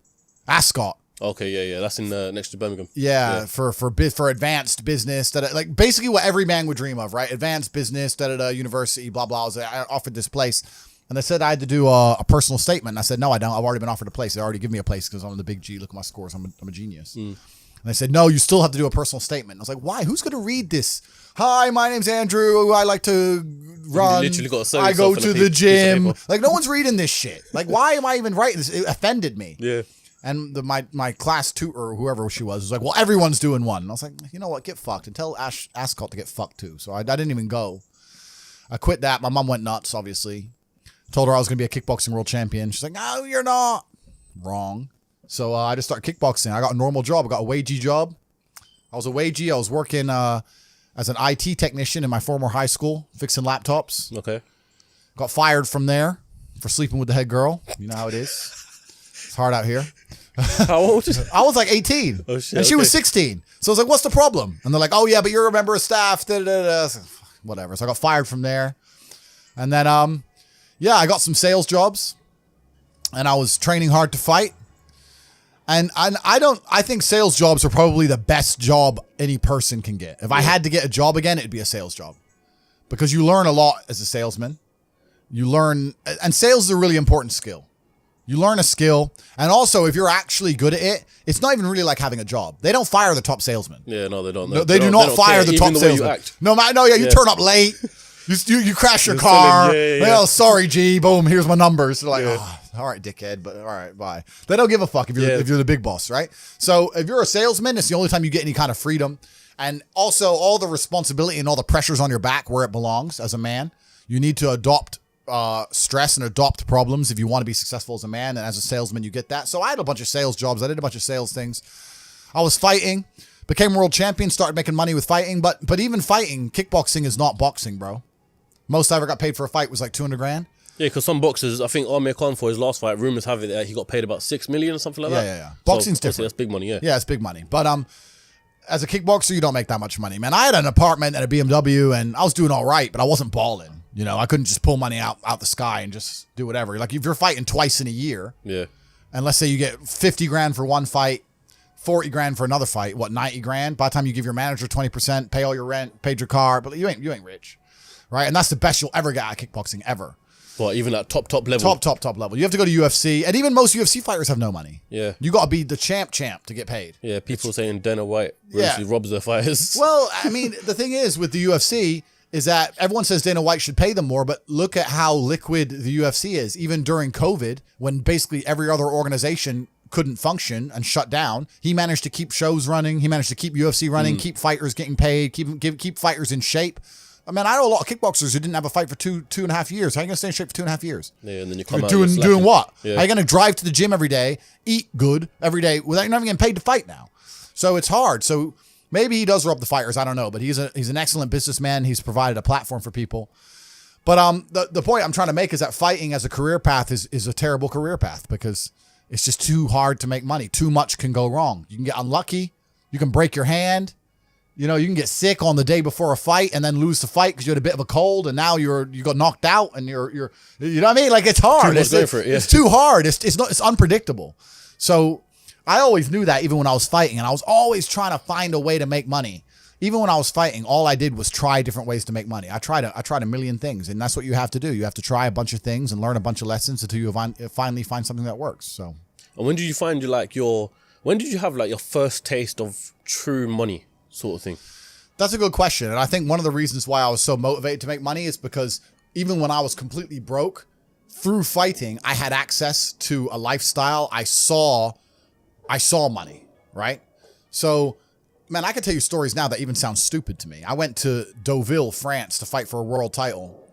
Ascot. Okay, yeah. That's in next to Birmingham. Yeah. For advanced business, like basically what every man would dream of, right? Advanced business, university, blah, blah. I offered this place. And they said I had to do a personal statement. And I said, no, I don't. I've already been offered a place. They already give me a place because I'm the big G. Look at my scores. I'm a genius. And they said, no, you still have to do a personal statement. I was like, why? Who's going to read this? Hi, my name's Andrew. I like to run. You literally got to I go to the gym. Like, no one's reading this shit. Like, why am I even writing this? It offended me. Yeah. And my class tutor, or whoever she was like, well, everyone's doing one. And I was like, you know what? Get fucked. And tell Ascot to get fucked too. So I didn't even go. I quit that. My mom went nuts, obviously. Told her I was going to be a kickboxing world champion. She's like, no, you're not. Wrong. So I just started kickboxing. I got a normal job. I got a wagey job. I was a wagey. I was working as an IT technician in my former high school, fixing laptops. Okay. Got fired from there for sleeping with the head girl. You know how it is. It's hard out here. How old? I was like 18. Oh, shit, and she was 16. So I was like, what's the problem? And they're like, oh, yeah, but you're a member of staff. Da, da, da. So, whatever. So I got fired from there. And then, I got some sales jobs. And I was training hard to fight. And I think sales jobs are probably the best job any person can get. If I had to get a job again, it'd be a sales job. Because you learn a lot as a salesman. And sales is a really important skill. You learn a skill. And also, if you're actually good at it, it's not even really like having a job. They don't fire the top salesman. Yeah, no, they don't. They do not fire the top salesman. You turn up late. You crash your You're car. selling, yeah. Well, sorry, G. Boom. Here's my numbers. They're like, oh, all right, dickhead. But all right, bye. They don't give a fuck if you're the big boss, right? So if you're a salesman, it's the only time you get any kind of freedom, and also all the responsibility and all the pressures on your back where it belongs as a man. You need to adopt stress and adopt problems if you want to be successful as a man, and as a salesman, you get that. So I had a bunch of sales jobs. I did a bunch of sales things. I was fighting, became world champion, started making money with fighting. But even fighting, kickboxing is not boxing, bro. Most I ever got paid for a fight was like 200 grand. Yeah, because some boxers, I think Amir Khan for his last fight, rumors have it that he got paid about 6 million or something like that. Yeah. Boxing's different. That's big money, yeah. Yeah, it's big money. But as a kickboxer, you don't make that much money, man. I had an apartment and a BMW, and I was doing all right, but I wasn't balling. You know, I couldn't just pull money out the sky and just do whatever. Like if you're fighting twice in a year, yeah, and let's say you get 50 grand for one fight, 40 grand for another fight, 90 grand? By the time you give your manager 20%, pay all your rent, paid your car, but you ain't rich, right? And that's the best you'll ever get at kickboxing ever. Well, even at top level. Top level. You have to go to UFC, and even most UFC fighters have no money. Yeah. You got to be the champ to get paid. Yeah, people saying Dana White really robs their fighters. Well, I mean, the thing is with the UFC is that everyone says Dana White should pay them more, but look at how liquid the UFC is. Even during COVID, when basically every other organization couldn't function and shut down, he managed to keep shows running. He managed to keep UFC running, keep fighters getting paid, keep fighters in shape. I mean, I know a lot of kickboxers who didn't have a fight for two and a half years. How are you going to stay in shape for 2.5 years? Yeah, and then you come out doing what? Yeah. How are you going to drive to the gym every day, eat good every day without you're not even getting paid to fight now? So it's hard. So maybe he does rob the fighters. I don't know, but he's an excellent businessman. He's provided a platform for people. But the point I'm trying to make is that fighting as a career path is a terrible career path because it's just too hard to make money. Too much can go wrong. You can get unlucky. You can break your hand. You know, you can get sick on the day before a fight and then lose the fight because you had a bit of a cold and now you got knocked out and you're you know what I mean? Like it's hard. It's too hard. It's unpredictable. So I always knew that even when I was fighting, and I was always trying to find a way to make money. Even when I was fighting, all I did was try different ways to make money. I tried a million things, and that's what you have to do. You have to try a bunch of things and learn a bunch of lessons until you finally find something that works. So, and when did you find when did you have like your first taste of true money sort of thing? That's a good question. And I think one of the reasons why I was so motivated to make money is because even when I was completely broke, through fighting, I had access to a lifestyle. I saw money, right? So, man, I can tell you stories now that even sound stupid to me. I went to Deauville, France to fight for a world title.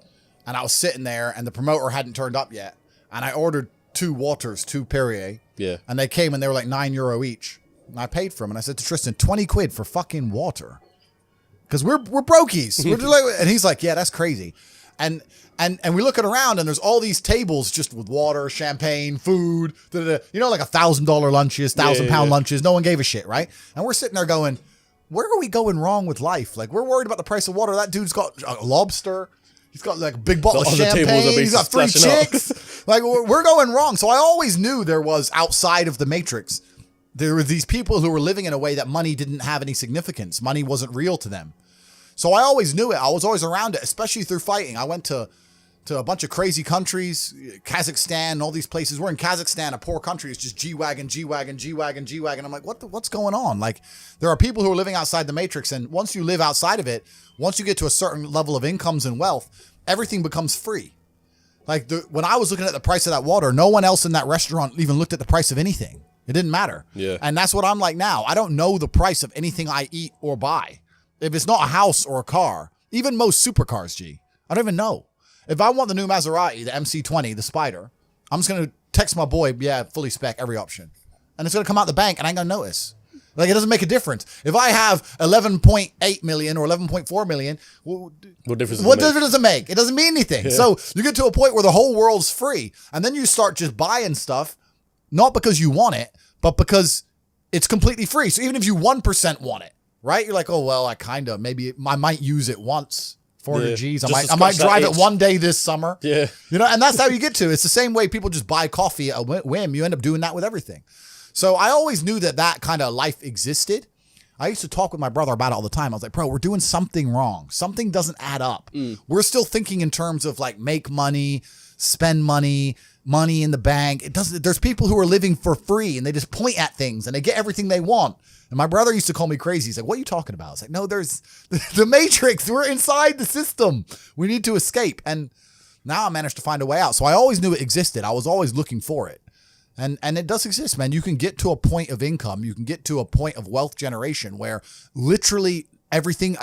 And I was sitting there and the promoter hadn't turned up yet. And I ordered 2 waters, 2 Perrier. Yeah. And they came and they were like €9 each. And I paid for them. And I said to Tristan, 20 quid for fucking water. Because we're brokies. We're just like, and he's like, yeah, that's crazy. And we look around and there's all these tables just with water, champagne, food, you know, like $1,000 lunches, 1,000-pound lunches. No one gave a shit, right? And we're sitting there going, where are we going wrong with life? Like, we're worried about the price of water. That dude's got a lobster. He's got like a big bottle of champagne. He's got 3 chicks. Like, we're going wrong. So I always knew there was outside of the matrix. There were these people who were living in a way that money didn't have any significance. Money wasn't real to them. So I always knew it. I was always around it, especially through fighting. I went to a bunch of crazy countries, Kazakhstan, all these places. We're in Kazakhstan, a poor country. It's just G-Wagon, G-Wagon, G-Wagon, G-Wagon. I'm like, what's going on? Like, there are people who are living outside the matrix. And once you live outside of it, once you get to a certain level of incomes and wealth, everything becomes free. Like, when I was looking at the price of that water, no one else in that restaurant even looked at the price of anything. It didn't matter. Yeah. And that's what I'm like now. I don't know the price of anything I eat or buy. If it's not a house or a car, even most supercars, G, I don't even know. If I want the new Maserati, the MC20, the Spider, I'm just going to text my boy, yeah, fully spec, every option. And it's going to come out the bank and I ain't going to notice. Like, it doesn't make a difference. If I have 11.8 million or 11.4 million, what difference does it make? It doesn't mean anything. Yeah. So you get to a point where the whole world's free. And then you start just buying stuff, not because you want it, but because it's completely free. So even if you 1% want it, right? You're like, oh, well, maybe I might use it once. 400 G's. I might drive it one day this summer. Yeah. You know, and that's how you get to. It's the same way people just buy coffee at a whim. You end up doing that with everything. So I always knew that kind of life existed. I used to talk with my brother about it all the time. I was like, bro, we're doing something wrong. Something doesn't add up. We're still thinking in terms of like make money, spend money, money in the bank. It doesn't. There's people who are living for free and they just point at things and they get everything they want. And my brother used to call me crazy. He's like, "What are you talking about?" I was like, "No, there's the Matrix. We're inside the system. We need to escape." And now I managed to find a way out. So I always knew it existed. I was always looking for it. And it does exist, man. You can get to a point of income. You can get to a point of wealth generation where literally everything,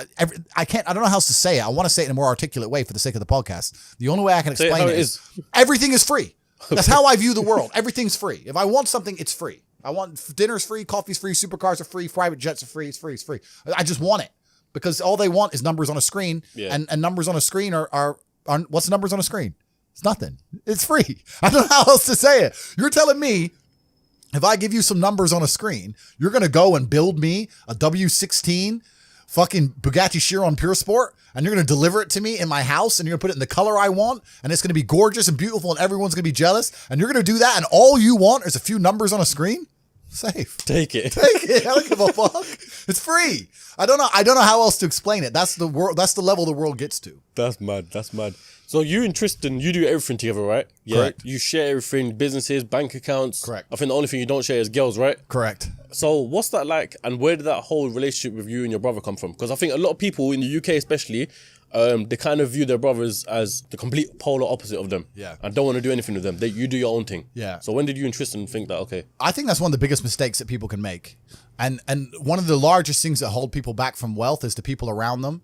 I don't know how else to say it. I want to say it in a more articulate way for the sake of the podcast. The only way I can explain it is everything is free. That's how I view the world. Everything's free. If I want something, it's free. I want dinner's free, coffee's free, supercars are free, private jets are free. It's free. It's free. I just want it because all they want is numbers on a screen. Yeah. And numbers on a screen are what's the numbers on a screen? It's nothing. It's free. I don't know how else to say it. You're telling me if I give you some numbers on a screen, you're going to go and build me a W16 fucking Bugatti Chiron Pure Sport and you're going to deliver it to me in my house and you're going to put it in the color I want and it's going to be gorgeous and beautiful and everyone's going to be jealous and you're going to do that and all you want is a few numbers on a screen? Safe. Take it. Take it. I don't give a fuck. It's free. I don't know how else to explain it. That's the world. That's the level the world gets to. That's mad. So you and Tristan, you do everything together, right? Yeah. Correct. You share everything, businesses, bank accounts. Correct. I think the only thing you don't share is girls, right? Correct. So what's that like? And where did that whole relationship with you and your brother come from? Because I think a lot of people in the UK especially, they kind of view their brothers as the complete polar opposite of them. Yeah. And don't want to do anything with them. You do your own thing. Yeah. So when did you and Tristan think that, okay? I think that's one of the biggest mistakes that people can make. And one of the largest things that hold people back from wealth is the people around them.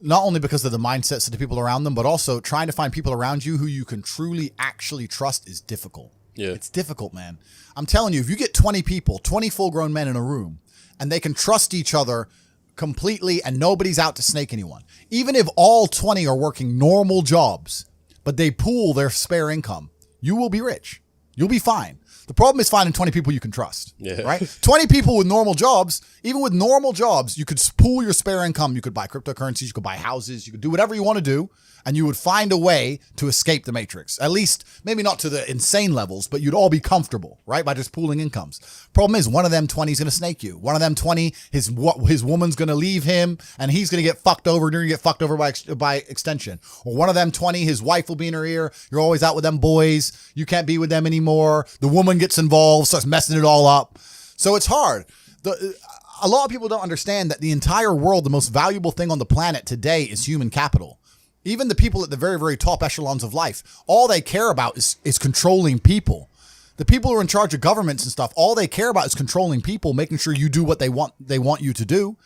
Not only because of the mindsets of the people around them, but also trying to find people around you who you can truly actually trust is difficult. Yeah. It's difficult, man. I'm telling you, if you get 20 people, 20 full-grown men in a room, and they can trust each other completely and nobody's out to snake anyone, even if all 20 are working normal jobs, but they pool their spare income, you will be rich. You'll be fine. The problem is finding 20 people you can trust, right? 20 people with normal jobs, even with normal jobs, you could pool your spare income. You could buy cryptocurrencies, you could buy houses, you could do whatever you want to do, and you would find a way to escape the matrix. At least, maybe not to the insane levels, but you'd all be comfortable, right? By just pooling incomes. Problem is, one of them 20 is going to snake you. One of them 20, his woman's going to leave him, and he's going to get fucked over, and you're going to get fucked over by extension. Or one of them 20, his wife will be in her ear. You're always out with them boys. You can't be with them anymore. The woman gets involved, starts messing it all up. So it's hard. A lot of people don't understand that the entire world, the most valuable thing on the planet today is human capital. Even the people at the very, very top echelons of life, all they care about is controlling people. The people who are in charge of governments and stuff, all they care about is controlling people, making sure you do what they want you to do.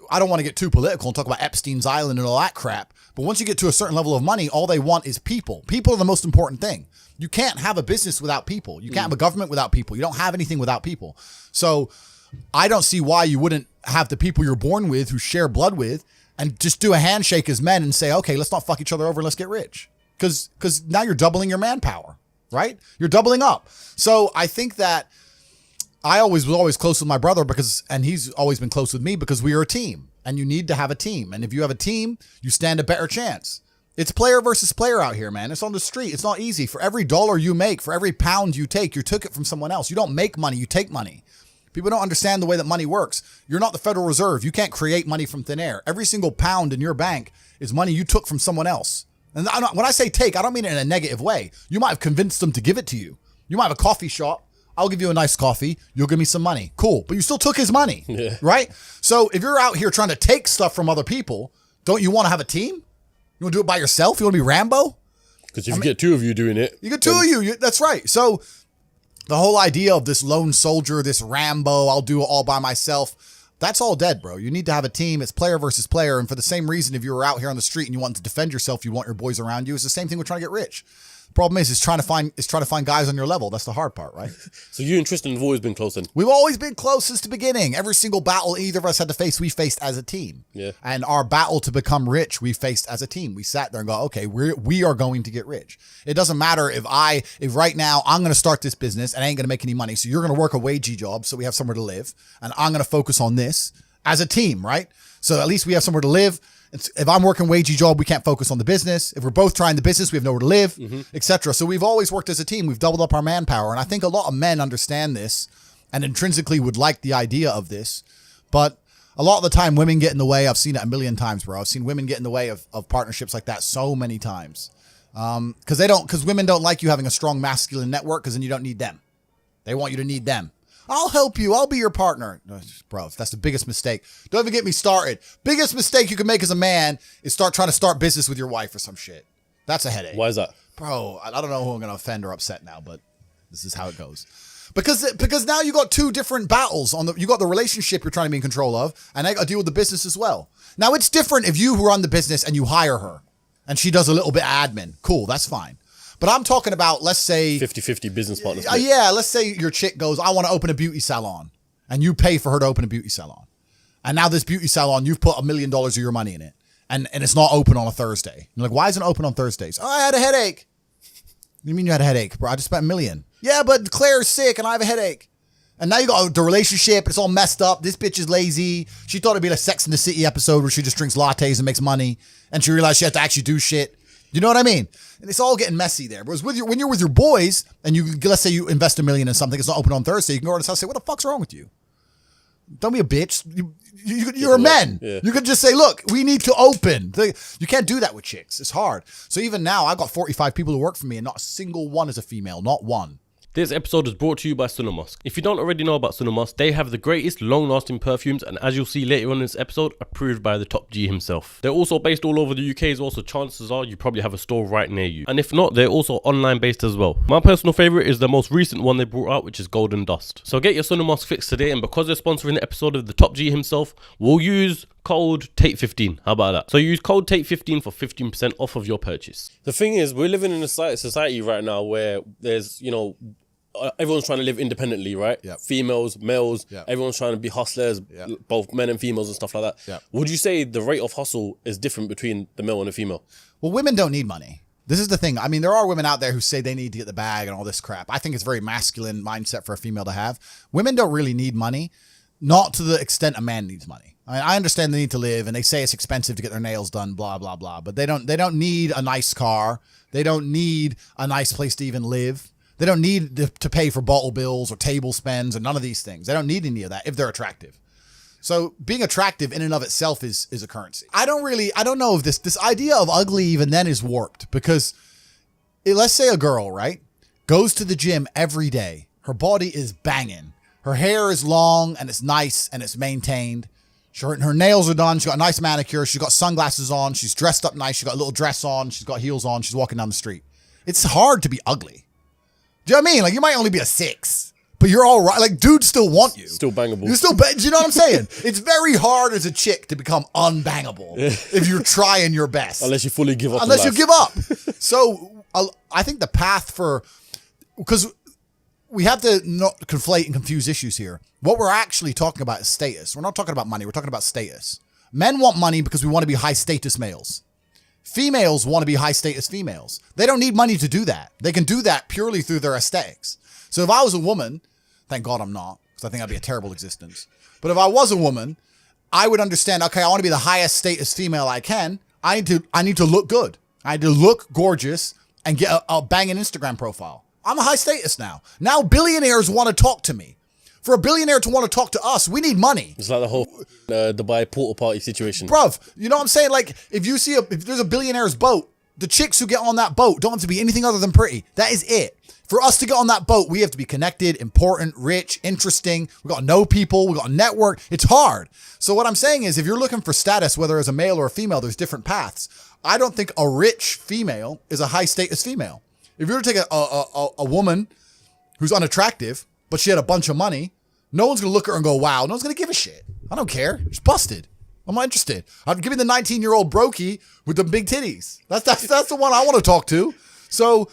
I don't want to get too political and talk about Epstein's Island and all that crap, but once you get to a certain level of money, all they want is people. People are the most important thing. You can't have a business without people. You can't have a government without people. You don't have anything without people. So I don't see why you wouldn't have the people you're born with, who share blood with, and just do a handshake as men and say, okay, let's not fuck each other over and let's get rich. Because now you're doubling your manpower, right? You're doubling up. So I think that I was always close with my brother and he's always been close with me because we are a team and you need to have a team. And if you have a team, you stand a better chance. It's player versus player out here, man. It's on the street. It's not easy. For every dollar you make, for every pound you take, you took it from someone else. You don't make money, you take money. People don't understand the way that money works. You're not the Federal Reserve. You can't create money from thin air. Every single pound in your bank is money you took from someone else. And when I say take, I don't mean it in a negative way. You might have convinced them to give it to you. You might have a coffee shop. I'll give you a nice coffee. You'll give me some money. Cool. But you still took his money, right? So if you're out here trying to take stuff from other people, don't you want to have a team? You want to do it by yourself? You want to be Rambo? Because if you get two of you doing it. You get two of you. That's right. So the whole idea of this lone soldier, this Rambo, I'll do it all by myself, that's all dead, bro. You need to have a team. It's player versus player. And for the same reason, if you were out here on the street and you want to defend yourself, you want your boys around you. It's the same thing with trying to get rich. Problem is trying to find guys on your level. That's the hard part, right? So you and Tristan have always been close then? We've always been close since the beginning. Every single battle either of us had to face, we faced as a team. Yeah. And our battle to become rich, we faced as a team. We sat there and go, okay, we are going to get rich. It doesn't matter if right now I'm going to start this business and I ain't going to make any money. So you're going to work a wagey job so we have somewhere to live. And I'm going to focus on this as a team, right? So at least we have somewhere to live. If I'm working wagey job, we can't focus on the business. If we're both trying the business, we have nowhere to live, etc. So we've always worked as a team. We've doubled up our manpower. And I think a lot of men understand this and intrinsically would like the idea of this. But a lot of the time, women get in the way. I've seen it a million times, bro. I've seen women get in the way of partnerships like that so many times. Because women don't like you having a strong masculine network because then you don't need them. They want you to need them. I'll help you. I'll be your partner. Bro, that's the biggest mistake. Don't even get me started. Biggest mistake you can make as a man is trying to start business with your wife or some shit. That's a headache. Why is that? Bro, I don't know who I'm going to offend or upset now, but this is how it goes. Because now you got two different battles you got the relationship you're trying to be in control of, and I got to deal with the business as well. Now it's different if you run the business and you hire her and she does a little bit of admin. Cool, that's fine. But I'm talking about, let's say 50-50 business partners. Yeah, let's say your chick goes, I want to open a beauty salon, and you pay for her to open a beauty salon. And now this beauty salon, you've put $1 million of your money in it, and it's not open on a Thursday. You're like, why isn't it open on Thursdays? Oh, I had a headache. What do you mean you had a headache, bro? I just spent $1 million. Yeah, but Claire's sick and I have a headache. And now you got the relationship. It's all messed up. This bitch is lazy. She thought it'd be like Sex in the City episode where she just drinks lattes and makes money. And she realized she has to actually do shit. You know what I mean? And it's all getting messy there. Whereas when you're with your boys and let's say you invest $1 million in something, it's not open on Thursday. You can go to his house and say, what the fuck's wrong with you? Don't be a bitch. You're a man. Yeah. You could just say, look, we need to open. You can't do that with chicks. It's hard. So even now, I've got 45 people who work for me and not a single one is a female. Not one. This episode is brought to you by Sunamusk. If you don't already know about Sunamusk, they have the greatest long-lasting perfumes, and as you'll see later on in this episode, approved by the top G himself. They're also based all over the UK as well, so chances are you probably have a store right near you. And if not, they're also online based as well. My personal favourite is the most recent one they brought out, which is Golden Dust. So get your Sunamusk fix today, and because they're sponsoring the episode of the top G himself, we'll use code TATE15. How about that? So use code TATE15 for 15% off of your purchase. The thing is, we're living in a society right now where there's, everyone's trying to live independently, right? Yep. Females, males, Yep. everyone's trying to be hustlers, both men and females and stuff like that. Yep. Would you say the rate of hustle is different between the male and the female? Well, women don't need money. This is the thing. I mean, there are women out there who say they need to get the bag and all this crap. I think it's a very masculine mindset for a female to have. Women don't really need money, not to the extent a man needs money. I mean, I understand they need to live, and they say it's expensive to get their nails done, blah, blah, blah. But they don't need a nice car. They don't need a nice place to even live. They don't need to pay for bottle bills or table spends or none of these things. They don't need any of that if they're attractive. So being attractive in and of itself is a currency. I don't know if this idea of ugly even then is warped because let's say a girl, right, goes to the gym every day. Her body is banging. Her hair is long and it's nice and it's maintained. Her nails are done. She's got a nice manicure. She's got sunglasses on. She's dressed up nice. She's got a little dress on. She's got heels on. She's walking down the street. It's hard to be ugly. Do you know what I mean? Like, you might only be a 6, but you're all right. Like, dudes still want you. Still bangable. You're still, do you know what I'm saying? It's very hard as a chick to become unbangable if you're trying your best. Unless you fully give up. Unless you give up. So I think the path because we have to not conflate and confuse issues here. What we're actually talking about is status. We're not talking about money. We're talking about status. Men want money because we want to be high status males. Females want to be high status females. They don't need money to do that. They can do that purely through their aesthetics. So if I was a woman, thank God I'm not, because I think that'd be a terrible existence. But if I was a woman, I would understand, okay, I want to be the highest status female I can. I need to look good. I need to look gorgeous and get a banging Instagram profile. I'm a high status now. Now billionaires want to talk to me. For a billionaire to want to talk to us, we need money. It's like the whole Dubai porta party situation. Bruv, you know what I'm saying? Like, if there's a billionaire's boat, the chicks who get on that boat don't have to be anything other than pretty. That is it. For us to get on that boat, we have to be connected, important, rich, interesting. We got to know people. We got to network. It's hard. So what I'm saying is, if you're looking for status, whether as a male or a female, there's different paths. I don't think a rich female is a high status female. If you were to take a woman who's unattractive, but she had a bunch of money, no one's going to look at her and go, wow. No one's going to give a shit. I don't care. She's busted. I'm not interested. I'd give me the 19-year-old brokey with the big titties. That's the one I want to talk to. So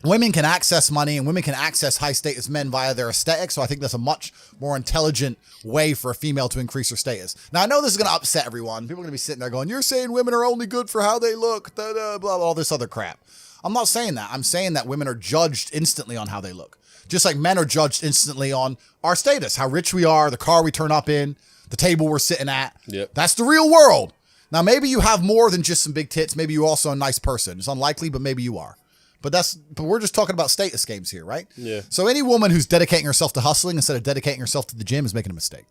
women can access money and women can access high status men via their aesthetics. So I think that's a much more intelligent way for a female to increase her status. Now, I know this is going to upset everyone. People are going to be sitting there going, you're saying women are only good for how they look, blah, blah, all this other crap. I'm not saying that. I'm saying that women are judged instantly on how they look. Just like men are judged instantly on our status, how rich we are, the car we turn up in, the table we're sitting at. Yep. That's the real world. Now, maybe you have more than just some big tits. Maybe you're also a nice person. It's unlikely, but maybe you are. But we're just talking about status games here, right? Yeah. So any woman who's dedicating herself to hustling instead of dedicating herself to the gym is making a mistake.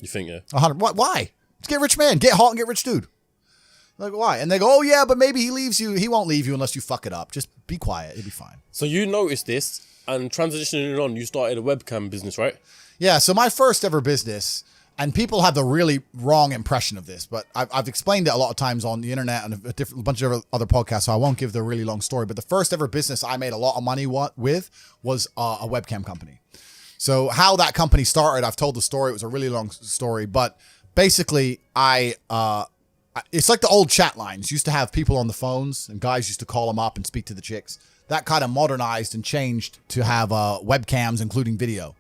You think, yeah? 100. Why? Just get rich man, get hot and get rich dude. Like, why? And they go, oh, yeah, but maybe he leaves you. He won't leave you unless you fuck it up. Just be quiet. It'll be fine. So you noticed this, and transitioning it on, you started a webcam business, right? Yeah, so my first ever business, and people have the really wrong impression of this, but I've explained it a lot of times on the internet and a bunch of other podcasts, so I won't give the really long story. But the first ever business I made a lot of money with was a webcam company. So how that company started, I've told the story. It was a really long story, but basically it's like the old chat lines. Used to have people on the phones, and guys used to call them up and speak to the chicks. That kind of modernized and changed to have webcams, including video.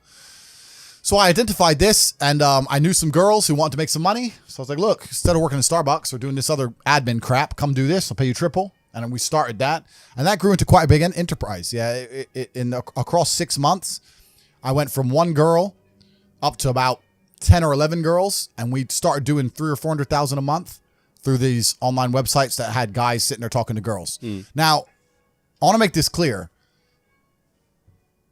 So I identified this, and I knew some girls who wanted to make some money. So I was like, look, instead of working in Starbucks or doing this other admin crap, come do this. I'll pay you triple. And then we started that. And that grew into quite a big enterprise. Yeah, across 6 months, I went from one girl up to about 10 or 11 girls. And we started doing 300,000 or 400,000 a month through these online websites that had guys sitting there talking to girls. Now, I want to make this clear.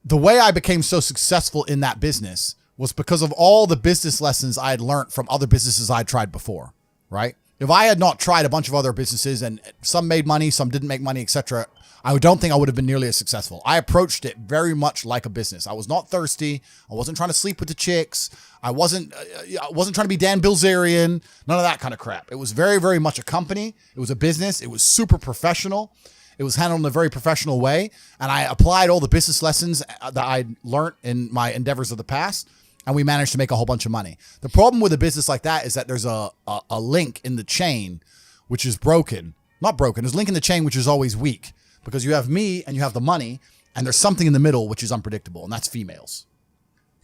The way I became so successful in that business was because of all the business lessons I had learned from other businesses I'd tried before, right? If I had not tried a bunch of other businesses and some made money, some didn't make money, etc., I don't think I would have been nearly as successful. I approached it very much like a business. I was not thirsty. I wasn't trying to sleep with the chicks. I wasn't trying to be Dan Bilzerian, none of that kind of crap. It was very, very much a company. It was a business. It was super professional. It was handled in a very professional way. And I applied all the business lessons that I'd learned in my endeavors of the past. And we managed to make a whole bunch of money. The problem with a business like that is that there's a link in the chain, which is broken. Not broken. There's a link in the chain, which is always weak. Because you have me and you have the money. And there's something in the middle, which is unpredictable. And that's females.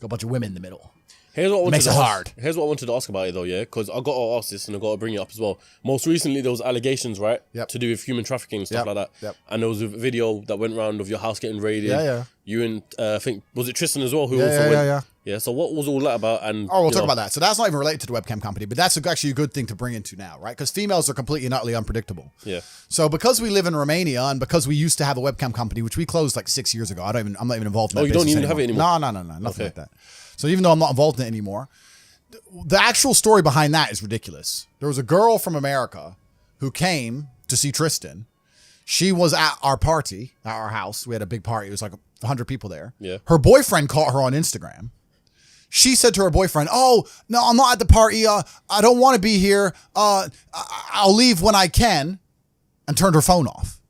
Got a bunch of women in the middle. Here's what I wanted makes to it ask. hard. Here's what I wanted to ask about it though, yeah? Because I got to ask this and I got to bring it up as well. Most recently, there was allegations, right? Yep. To do with human trafficking and stuff like that. Yep. And there was a video that went around of your house getting raided. Yeah. You and I think, was it Tristan as well? Who Yeah. Yeah, so what was all that about? And we'll talk about that. So that's not even related to the webcam company, but that's actually a good thing to bring into now, right? Because females are completely and utterly unpredictable. Yeah. So because we live in Romania and because we used to have a webcam company, which we closed like 6 years ago, I'm not even involved in that. Oh, you don't even anymore. have it anymore? No, nothing like that. So even though I'm not involved in it anymore, the actual story behind that is ridiculous. There was a girl from America who came to see Tristan. She was at our party, at our house. We had a big party. It was like 100 people there. Yeah. Her boyfriend caught her on Instagram. She said to her boyfriend, oh, no, I'm not at the party. I don't want to be here. I'll leave when I can, and turned her phone off.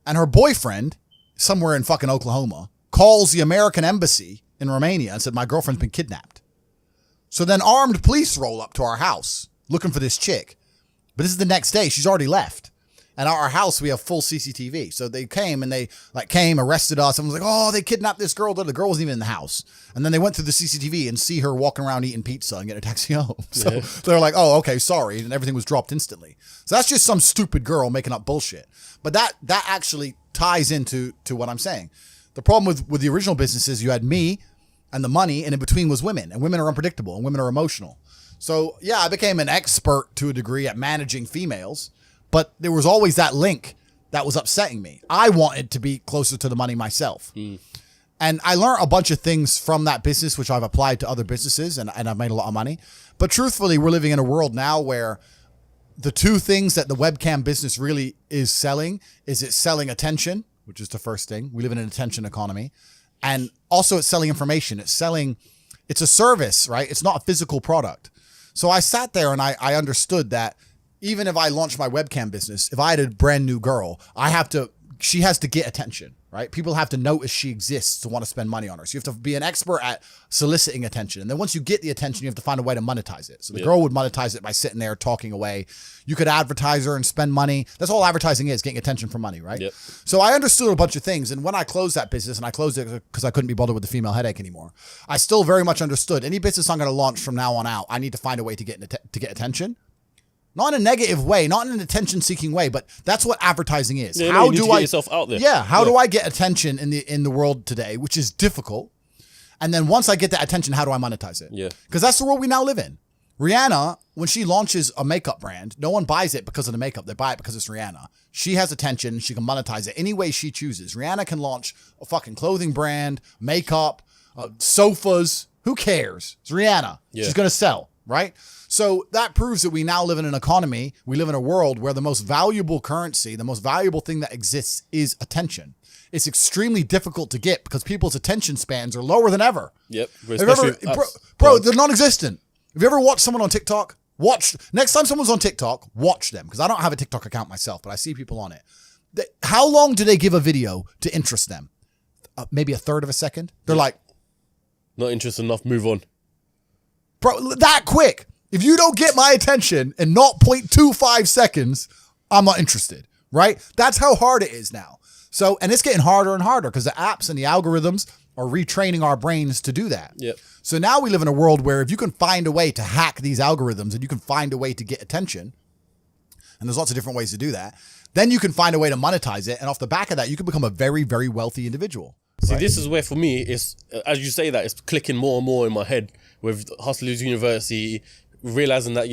And her boyfriend, somewhere in fucking Oklahoma, calls the American embassy in Romania and said, my girlfriend's been kidnapped. So then armed police roll up to our house looking for this chick. But this is the next day. She's already left. And at our house, we have full CCTV. So they came and they arrested us. And was like, oh, they kidnapped this girl. The girl wasn't even in the house. And then they went through the CCTV and see her walking around eating pizza and getting a taxi home. So they're like, oh, okay, sorry. And everything was dropped instantly. So that's just some stupid girl making up bullshit. But that actually ties into what I'm saying. The problem with the original business is you had me and the money, and in between was women. And women are unpredictable and women are emotional. So yeah, I became an expert to a degree at managing females. But there was always that link that was upsetting me. I wanted to be closer to the money myself. And I learned a bunch of things from that business, which I've applied to other businesses, and I've made a lot of money. But truthfully, we're living in a world now where the two things that the webcam business really is selling is it's selling attention, which is the first thing. We live in an attention economy. And also it's selling information. It's a service, right? It's not a physical product. So I sat there and I understood that even if I launch my webcam business, if I had a brand new girl, she has to get attention, right? People have to notice she exists to want to spend money on her. So you have to be an expert at soliciting attention. And then once you get the attention, you have to find a way to monetize it. So the girl would monetize it by sitting there talking away. You could advertise her and spend money. That's all advertising is, getting attention for money, right? Yep. So I understood a bunch of things. And when I closed that business, and I closed it because I couldn't be bothered with the female headache anymore, I still very much understood any business I'm going to launch from now on out, I need to find a way to get attention. Not in a negative way, not in an attention-seeking way, but that's what adadvertising is. Yeah, how you need do to get I yourself out there? Yeah, how do I get attention in the world today, which is difficult? And then once I get that attention, how do I monetize it? Yeah. Because that's the world we now live in. Rihanna, when she launches a makeup brand, no one buys it because of the makeup. They buy it because it's Rihanna. She has attention. She can monetize it any way she chooses. Rihanna can launch a fucking clothing brand, makeup, sofas. Who cares? It's Rihanna. Yeah. She's going to sell. right? So that proves that we now live in an economy, we live in a world where the most valuable currency, the most valuable thing that exists is attention. It's extremely difficult to get because people's attention spans are lower than ever. Yep. Bro, they're non-existent. Have you ever watched someone on TikTok? Next time someone's on TikTok, watch them, because I don't have a TikTok account myself, but I see people on it. How long do they give a video to interest them? Maybe a third of a second. They're like, not interested enough, move on. Bro, that quick. If you don't get my attention in 0.25 seconds, I'm not interested, right? That's how hard it is now. So, and it's getting harder and harder because the apps and the algorithms are retraining our brains to do that. Yep. So now we live in a world where if you can find a way to hack these algorithms and you can find a way to get attention, and there's lots of different ways to do that, then you can find a way to monetize it. And off the back of that, you can become a very, very wealthy individual. See, this is where for me, it's, as you say that, it's clicking more and more in my head with Hustlers University, realizing that,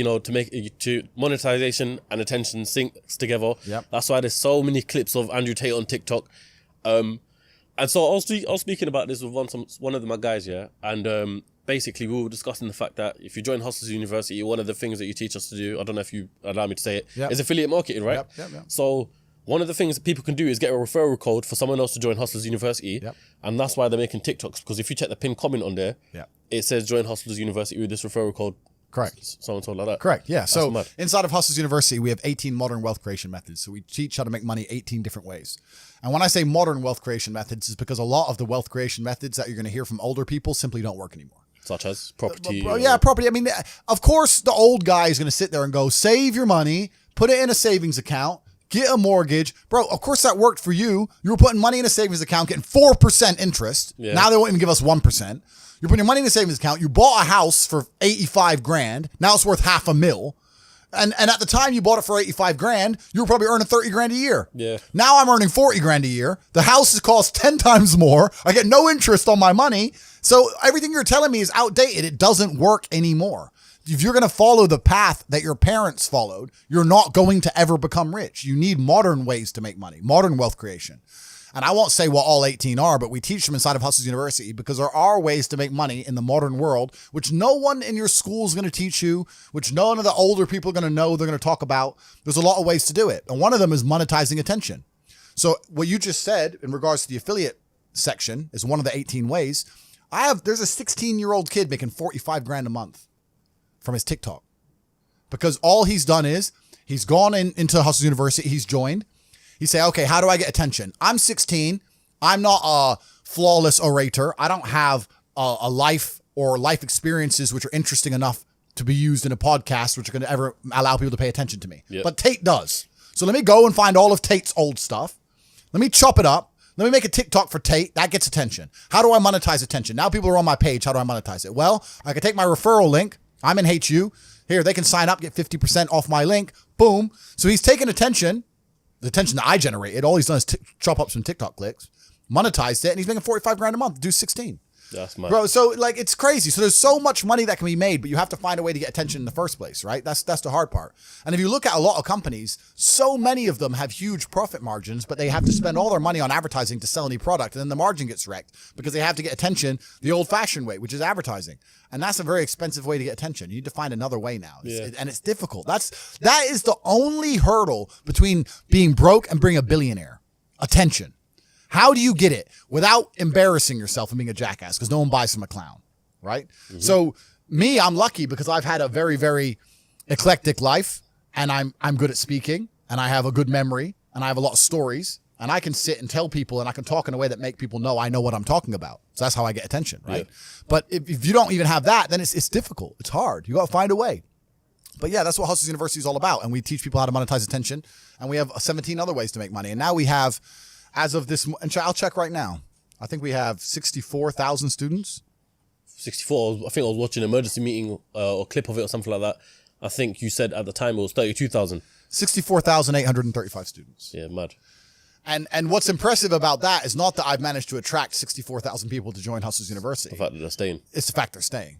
to monetization and attention syncs together. Yep. That's why there's so many clips of Andrew Tate on TikTok. And so I was speaking about this with one of my guys, yeah, and basically we were discussing the fact that if you join Hustlers University, one of the things that you teach us to do, I don't know if you allow me to say it, is affiliate marketing, right? Yep. So one of the things that people can do is get a referral code for someone else to join Hustlers University, and that's why they're making TikToks, because if you check the pinned comment on there, it says join Hustlers University with this referral code. Correct. So and so like that. Correct. Yeah. That's So mad. inside of Hustlers University, we have 18 modern wealth creation methods. So we teach how to make money 18 different ways. And when I say modern wealth creation methods, it's because a lot of the wealth creation methods that you're going to hear from older people simply don't work anymore. Such as property. Property. I mean, of course, the old guy is going to sit there and go, save your money, put it in a savings account, get a mortgage. Bro, of course that worked for you. You were putting money in a savings account, getting 4% interest. Yeah. Now they won't even give us 1%. You're putting your money in a savings account. You bought a house for 85 grand. Now it's worth $500,000. And at the time you bought it for 85 grand, you were probably earning 30 grand a year. Yeah. Now I'm earning 40 grand a year. The house has cost 10 times more. I get no interest on my money. So everything you're telling me is outdated. It doesn't work anymore. If you're going to follow the path that your parents followed, you're not going to ever become rich. You need modern ways to make money, modern wealth creation. And I won't say what all 18 are, but we teach them inside of Hustlers University because there are ways to make money in the modern world, which no one in your school is going to teach you, which none of the older people are going to know, they're going to talk about. There's a lot of ways to do it. And one of them is monetizing attention. So what you just said in regards to the affiliate section is one of the 18 ways. There's a 16-year-old kid making 45 grand a month from his TikTok because all he's done is he's gone into Hustlers University. He's joined. He say, okay, how do I get attention? I'm 16. I'm not a flawless orator. I don't have a life or life experiences which are interesting enough to be used in a podcast, which are going to ever allow people to pay attention to me. Yep. But Tate does. So let me go and find all of Tate's old stuff. Let me chop it up. Let me make a TikTok for Tate. That gets attention. How do I monetize attention? Now people are on my page. How do I monetize it? Well, I can take my referral link. I'm in HU. Here, they can sign up, get 50% off my link. Boom. So he's taking attention. The attention that I generated, all he's done is chop up some TikTok clicks, monetized it, and he's making 45 grand a month. Do 16. That's mad. Bro, so like it's crazy. So there's so much money that can be made, but you have to find a way to get attention in the first place, right? That's the hard part. And if you look at a lot of companies, so many of them have huge profit margins, but they have to spend all their money on advertising to sell any product, and then the margin gets wrecked because they have to get attention the old-fashioned way, which is advertising. And that's a very expensive way to get attention. You need to find another way now. And it's difficult. That is the only hurdle between being broke and being a billionaire. Attention. How do you get it without embarrassing yourself and being a jackass? Because no one buys from a clown, right? Mm-hmm. So me, I'm lucky because I've had a very, very eclectic life, and I'm good at speaking, and I have a good memory, and I have a lot of stories, and I can sit and tell people, and I can talk in a way that make people know I know what I'm talking about. So that's how I get attention, right? Yeah. But if you don't even have that, then it's difficult. It's hard. You got to find a way. But yeah, that's what Hustlers University is all about. And we teach people how to monetize attention, and we have 17 other ways to make money. And now we have, as of this, and I'll check right now, I think we have 64,000 students. 64. I think I was watching an emergency meeting or a clip of it or something like that. I think you said at the time it was 32,000. 64,835 students. Yeah, mad. And what's impressive about that is not that I've managed to attract 64,000 people to join Hustlers University. The fact that they're staying. It's the fact they're staying.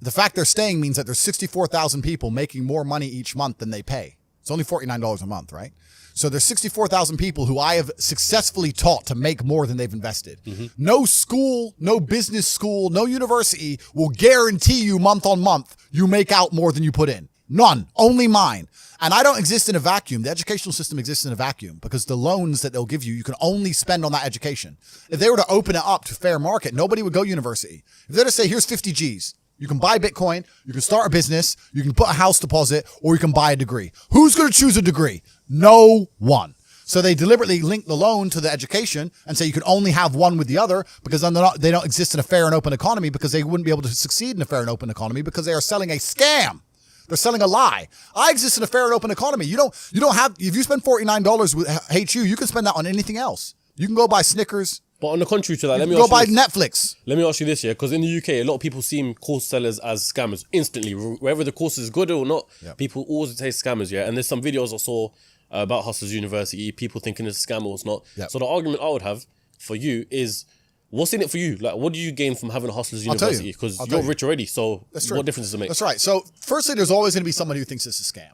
The fact they're staying means that there's 64,000 people making more money each month than they pay. It's only $49 a month, right? So there's 64,000 people who I have successfully taught to make more than they've invested. No school, no business school, no university will guarantee you month on month you make out more than you put in. None. Only mine. And I don't exist in a vacuum. The educational system exists in a vacuum because the loans that they'll give you, you can only spend on that education. If they were to open it up to fair market, nobody would go university. If they're to say, here's 50 G's, you can buy Bitcoin, you can start a business, you can put a house deposit, or you can buy a degree. Who's going to choose a degree? No one. So they deliberately link the loan to the education and say you can only have one with the other because then they don't exist in a fair and open economy because they wouldn't be able to succeed in a fair and open economy because they are selling a scam. They're selling a lie. I exist in a fair and open economy. You don't have, if you spend $49 with HU, you can spend that on anything else. You can go buy Snickers. But on the contrary to that, go buy Netflix. Let me ask you this, yeah, because in the UK, a lot of people see course sellers as scammers instantly. Whether the course is good or not, people always say scammers, yeah. And there's some videos I saw about Hustlers University, people thinking it's a scam or it's not. So the argument I would have for you is, what's in it for you? Like, what do you gain from having a Hustlers University? Because you're rich already, so what difference does it make? That's right. So firstly, there's always going to be somebody who thinks it's a scam.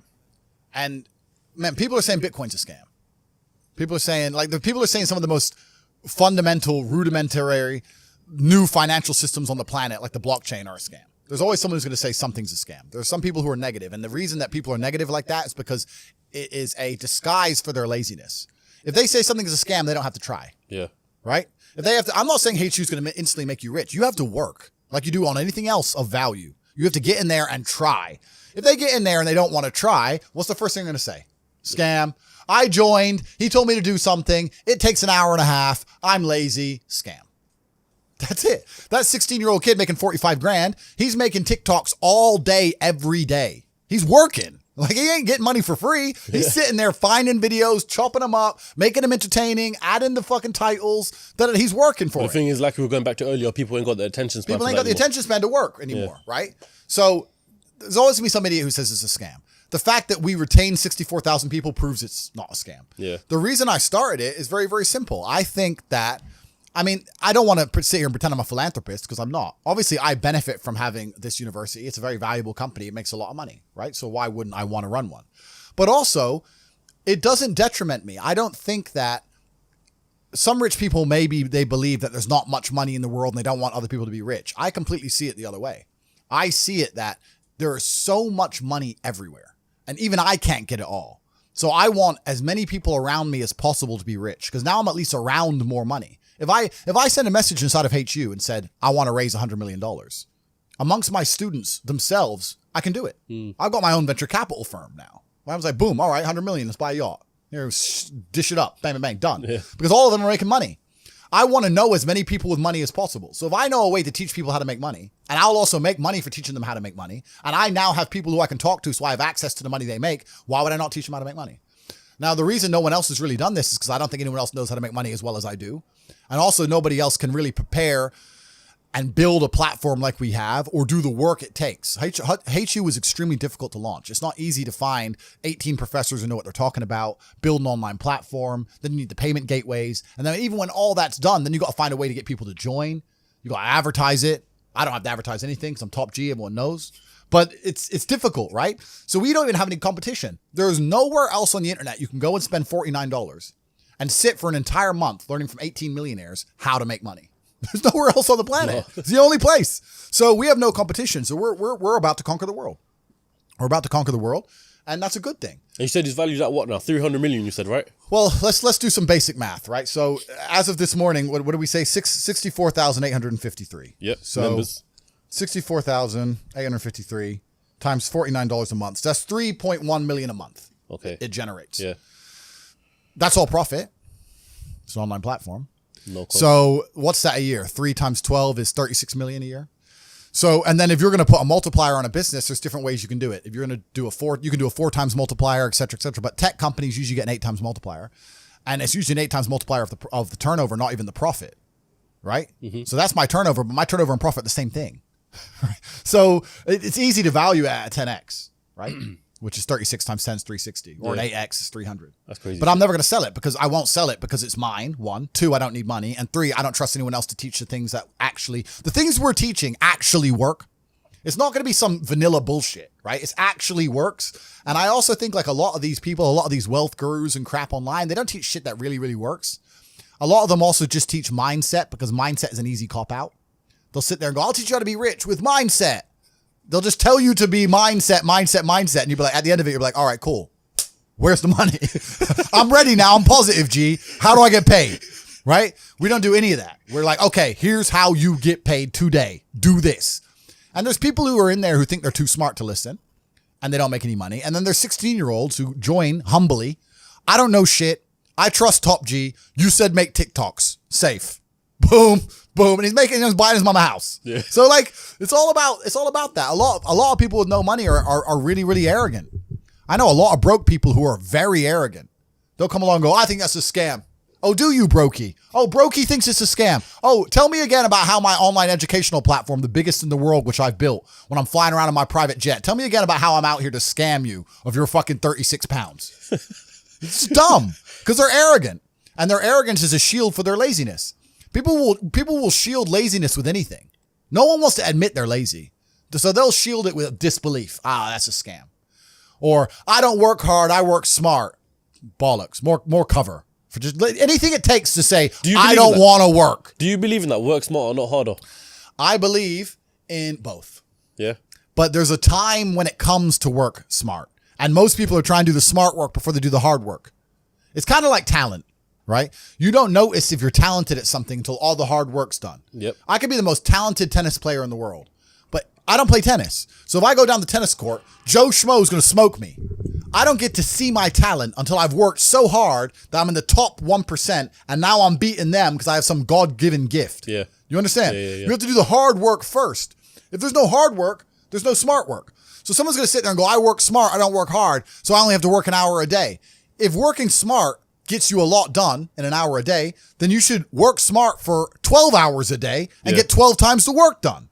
And man, people are saying Bitcoin's a scam. People are saying some of the most fundamental, rudimentary, new financial systems on the planet, like the blockchain, are a scam. There's always someone who's going to say something's a scam. There's some people who are negative. And the reason that people are negative like that is because it is a disguise for their laziness. If they say something is a scam, they don't have to try. Yeah. Right? If they have to, I'm not saying HU is going to instantly make you rich. You have to work like you do on anything else of value. You have to get in there and try. If they get in there and they don't want to try, what's the first thing they're going to say? Scam. I joined. He told me to do something. It takes an hour and a half. I'm lazy. Scam. That's it. That 16-year-old kid making 45 grand, he's making TikToks all day, every day. He's working. Like, he ain't getting money for free. He's sitting there finding videos, chopping them up, making them entertaining, adding the fucking titles. That he's working for. The thing is, like we were going back to earlier, people ain't got the attention span. People ain't got the attention span to work anymore, right? So there's always gonna be some idiot who says it's a scam. The fact that we retain 64,000 people proves it's not a scam. Yeah. The reason I started it is very, very simple. I think that, I mean, I don't want to sit here and pretend I'm a philanthropist because I'm not. Obviously, I benefit from having this university. It's a very valuable company. It makes a lot of money, right? So why wouldn't I want to run one? But also, it doesn't detriment me. I don't think that some rich people, maybe they believe that there's not much money in the world and they don't want other people to be rich. I completely see it the other way. I see it that there is so much money everywhere. And even I can't get it all. So I want as many people around me as possible to be rich because now I'm at least around more money. If I send a message inside of HU and said, I want to raise $100 million, amongst my students themselves, I can do it. I've got my own venture capital firm now. I was like, boom, all right, 100 million, let's buy a yacht. Here, dish it up, bang, bang, bang, done. Yeah. Because all of them are making money. I want to know as many people with money as possible. So if I know a way to teach people how to make money, and I'll also make money for teaching them how to make money, and I now have people who I can talk to so I have access to the money they make, why would I not teach them how to make money? Now, the reason no one else has really done this is because I don't think anyone else knows how to make money as well as I do. And also nobody else can really prepare and build a platform like we have or do the work it takes. HU is extremely difficult to launch. It's not easy to find 18 professors who know what they're talking about, build an online platform, then you need the payment gateways. And then even when all that's done, then you got to find a way to get people to join. You got to advertise it. I don't have to advertise anything because I'm top G, everyone knows. But it's difficult, right? So we don't even have any competition. There's nowhere else on the internet you can go and spend $49 and sit for an entire month learning from 18 millionaires how to make money. There's nowhere else on the planet. No. It's the only place. So we have no competition. So we're about to conquer the world. We're about to conquer the world, and that's a good thing. And you said his value's at what now? 300 million, you said, right? Well, let's do some basic math, right? So as of this morning, what did we say? 64,853. Yep. So numbers. 64,853 times $49 a month. So that's 3.1 million a month. Okay. It generates. Yeah. That's all profit. It's an online platform. No cost. So what's that a year? 3 times 12 is 36 million a year. So, and then if you're going to put a multiplier on a business, there's different ways you can do it. If you're going to do you can do a 4 times multiplier, et cetera, et cetera. But tech companies usually get an 8 times multiplier. And it's usually an 8 times multiplier of the turnover, not even the profit. Right? Mm-hmm. So that's my turnover, but my turnover and profit are the same thing. So it's easy to value at a 10x, right? Which is 36 times 10 is 360, or an 8x is 300. That's crazy. But I'm never going to sell it because I won't sell it because it's mine. 1, 2, I don't need money. And 3, I don't trust anyone else to teach the things that the things we're teaching actually work. It's not going to be some vanilla bullshit, right? It actually works. And I also think like a lot of these people, a lot of these wealth gurus and crap online, they don't teach shit that really, really works. A lot of them also just teach mindset because mindset is an easy cop out. They'll sit there and go, I'll teach you how to be rich with mindset. They'll just tell you to be mindset. And you'll be like, at the end of it, you'll be like, all right, cool. Where's the money? I'm ready now. I'm positive, G. How do I get paid? Right? We don't do any of that. We're like, okay, here's how you get paid today. Do this. And there's people who are in there who think they're too smart to listen and they don't make any money. And then there's 16-year-olds who join humbly. I don't know shit. I trust Top G. You said make TikToks. Safe. Boom, boom. And he's buying his mama house. Yeah. So like, it's all about that. A lot of people with no money are really, really arrogant. I know a lot of broke people who are very arrogant. They'll come along and go, I think that's a scam. Oh, do you, Brokey? Oh, Brokey thinks it's a scam. Oh, tell me again about how my online educational platform, the biggest in the world, which I've built when I'm flying around in my private jet. Tell me again about how I'm out here to scam you of your fucking 36 pounds. It's dumb because they're arrogant, and their arrogance is a shield for their laziness. People will shield laziness with anything. No one wants to admit they're lazy. So they'll shield it with disbelief. Ah, that's a scam. Or I don't work hard, I work smart. Bollocks. More cover. For just anything it takes to say, I don't want to work. Do you believe in that? Work smarter, not harder? I believe in both. Yeah. But there's a time when it comes to work smart. And most people are trying to do the smart work before they do the hard work. It's kind of like talent, right? You don't notice if you're talented at something until all the hard work's done. Yep. I could be the most talented tennis player in the world, but I don't play tennis. So if I go down the tennis court, Joe Schmo is going to smoke me. I don't get to see my talent until I've worked so hard that I'm in the top 1%, and now I'm beating them because I have some God-given gift. Yeah. You understand? Yeah. You have to do the hard work first. If there's no hard work, there's no smart work. So someone's going to sit there and go, I work smart, I don't work hard, so I only have to work an hour a day. If working smart gets you a lot done in an hour a day, then you should work smart for 12 hours a day and get 12 times the work done.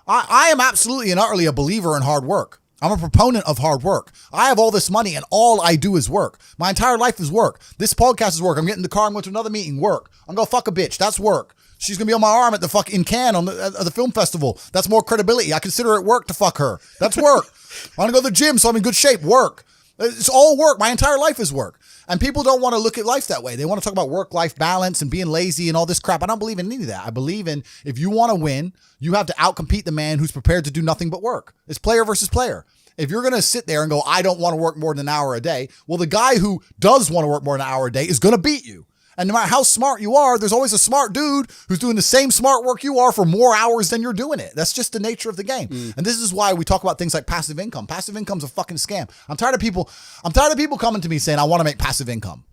I am absolutely and utterly a believer in hard work. I'm a proponent of hard work. I have all this money and all I do is work. My entire life is work. This podcast is work. I'm getting in the car and going to another meeting. Work. I'm going to fuck a bitch. That's work. She's going to be on my arm at the fucking Cannes at the film festival. That's more credibility. I consider it work to fuck her. That's work. I want to go to the gym so I'm in good shape. Work. It's all work. My entire life is work. And people don't want to look at life that way. They want to talk about work-life balance and being lazy and all this crap. I don't believe in any of that. I believe in if you want to win, you have to outcompete the man who's prepared to do nothing but work. It's player versus player. If you're going to sit there and go, I don't want to work more than an hour a day, well, the guy who does want to work more than an hour a day is going to beat you. And no matter how smart you are, there's always a smart dude who's doing the same smart work you are for more hours than you're doing it. That's just the nature of the game. And this is why we talk about things like passive income. Passive income's a fucking scam. I'm tired of people coming to me saying, I want to make passive income.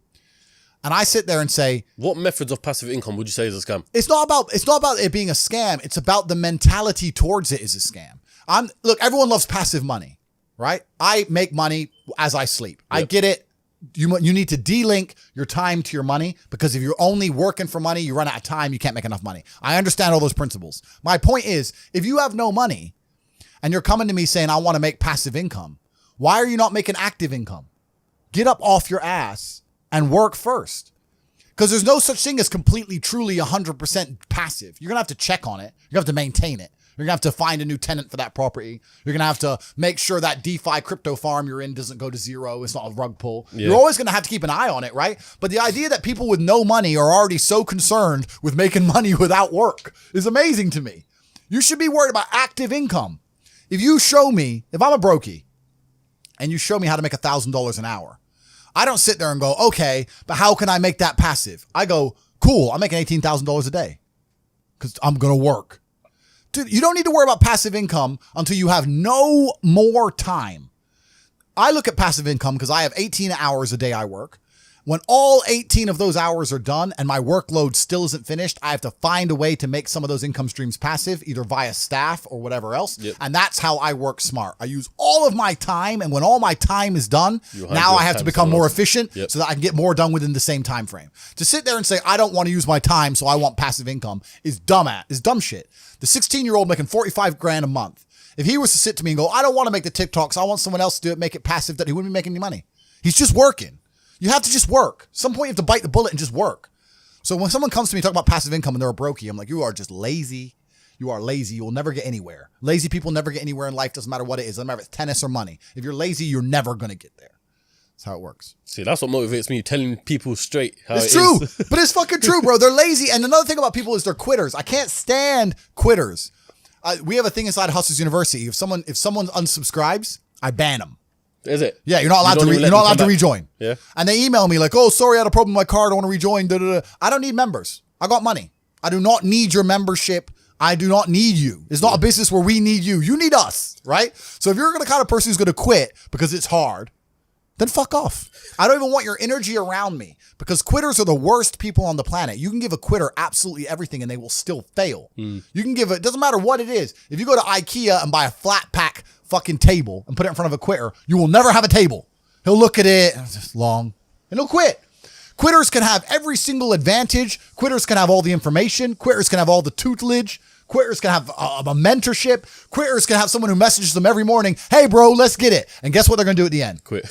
And I sit there and say, what methods of passive income would you say is a scam? It's not about it being a scam. It's about the mentality towards it is a scam. Look, everyone loves passive money, right? I make money as I sleep. Yep. I get it. You need to de-link your time to your money because if you're only working for money, you run out of time, you can't make enough money. I understand all those principles. My point is, if you have no money and you're coming to me saying, I want to make passive income, why are you not making active income? Get up off your ass and work first. Because there's no such thing as completely, truly 100% passive. You're going to have to check on it. You're going to have to maintain it. You're going to have to find a new tenant for that property. You're going to have to make sure that DeFi crypto farm you're in doesn't go to zero. It's not a rug pull. Yeah. You're always going to have to keep an eye on it, right? But the idea that people with no money are already so concerned with making money without work is amazing to me. You should be worried about active income. If you show me, if I'm a brokey and you show me how to make $1,000 an hour, I don't sit there and go, okay, but how can I make that passive? I go, cool, I'm making $18,000 a day because I'm going to work. Dude, you don't need to worry about passive income until you have no more time. I look at passive income because I have 18 hours a day I work. When all 18 of those hours are done and my workload still isn't finished, I have to find a way to make some of those income streams passive, either via staff or whatever else. Yep. And that's how I work smart. I use all of my time, and when all my time is done, now I have to become more efficient so that I can get more done within the same time frame. To sit there and say, I don't want to use my time, so I want passive income is dumb shit. The 16-year-old making 45 grand a month, if he was to sit to me and go, I don't want to make the TikToks, I want someone else to do it, make it passive, that he wouldn't be making any money. He's just working. You have to just work. At some point you have to bite the bullet and just work. So when someone comes to me talking about passive income and they're a brokey, I'm like, you are just lazy. you are lazy. You will never get anywhere. Lazy people never get anywhere in life. Doesn't matter what it is. Doesn't matter if it's tennis or money. If you're lazy, you're never going to get there. That's how it works. See, that's what motivates me, telling people straight how It's it true, is. but it's fucking true, bro. They're lazy. And another thing about people is they're quitters. I can't stand quitters. We have a thing inside Hustlers University. If someone unsubscribes, I ban them. Is it? Yeah, you're not allowed don't to. even You're let not them allowed to come back. rejoin. Yeah. And they email me like, "Oh, sorry, I had a problem with my card. I want to rejoin." Da, da, da. I don't need members. I got money. I do not need your membership. I do not need you. It's not a business where we need you. You need us, right? So if you're the kind of person who's going to quit because it's hard, then fuck off. I don't even want your energy around me because quitters are the worst people on the planet. You can give a quitter absolutely everything and they will still fail. You can give it, doesn't matter what it is. If you go to IKEA and buy a flat pack fucking table and put it in front of a quitter, you will never have a table. He'll look at it, it's just long, and he'll quit. Quitters can have every single advantage. Quitters can have all the information. Quitters can have all the tutelage. Quitters can have a mentorship. Quitters can have someone who messages them every morning, "Hey, bro, let's get it." And guess what they're going to do at the end? Quit.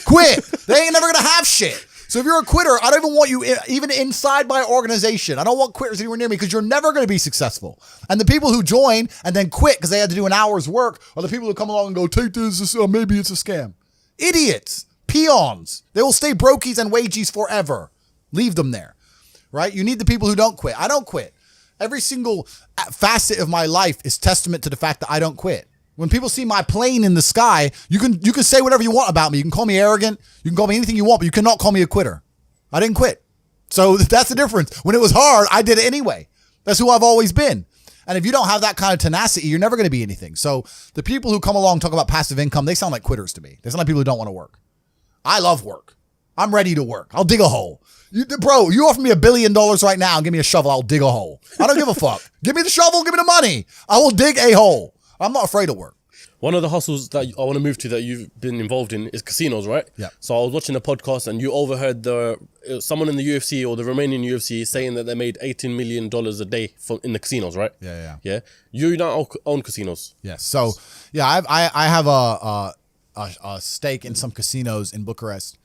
They ain't never going to have shit. So if you're a quitter, I don't even want you even inside my organization. I don't want quitters anywhere near me because you're never going to be successful. And the people who join and then quit because they had to do an hour's work are the people who come along and go, "Take this, maybe it's a scam." Idiots. Peons. They will stay brokies and wagies forever. Leave them there, right? You need the people who don't quit. I don't quit. Every single facet of my life is testament to the fact that I don't quit. When people see my plane in the sky, you can say whatever you want about me. You can call me arrogant. You can call me anything you want, but you cannot call me a quitter. I didn't quit. So that's the difference. When it was hard, I did it anyway. That's who I've always been. And if you don't have that kind of tenacity, you're never going to be anything. So the people who come along and talk about passive income, they sound like quitters to me. They sound like people who don't want to work. I love work. I'm ready to work. I'll dig a hole. Bro, you offer me $1 billion right now and give me a shovel, I'll dig a hole. I don't give a fuck. Give me the shovel, give me the money. I will dig a hole. I'm not afraid of work. One of the hustles that I want to move to that you've been involved in is casinos, right? Yeah. So I was watching a podcast and you overheard someone in the UFC or the Romanian UFC saying that they made $18 million a day in the casinos, right? Yeah. You don't own casinos. Yes. So yeah, I have a stake in some casinos in Bucharest.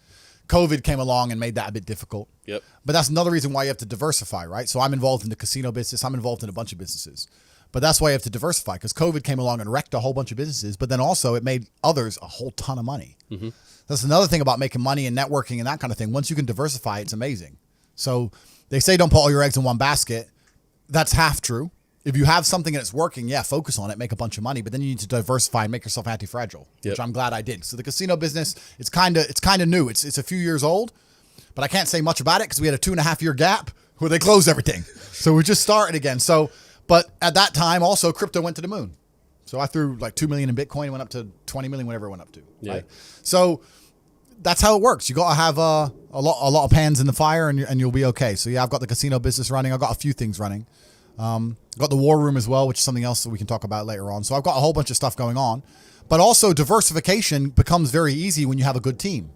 COVID came along and made that a bit difficult. Yep. But that's another reason why you have to diversify, right? So I'm involved in the casino business. I'm involved in a bunch of businesses. But that's why you have to diversify because COVID came along and wrecked a whole bunch of businesses. But then also it made others a whole ton of money. Mm-hmm. That's another thing about making money and networking and that kind of thing. Once you can diversify, it's amazing. So they say don't put all your eggs in one basket. That's half true. If you have something and it's working, yeah, focus on it, make a bunch of money, but then you need to diversify and make yourself anti-fragile, which I'm glad I did. So the casino business, it's kind of new. It's a few years old, but I can't say much about it because we had a 2.5-year gap where they closed everything. So we just started again. So, but at that time also crypto went to the moon. So I threw like 2 million in Bitcoin, went up to 20 million, whatever it went up to. Yeah. Right? So that's how it works. You got to have a lot of pans in the fire and you'll be okay. So yeah, I've got the casino business running. I've got a few things running. Got the war room as well, which is something else that we can talk about later on. So I've got a whole bunch of stuff going on, but also diversification becomes very easy when you have a good team.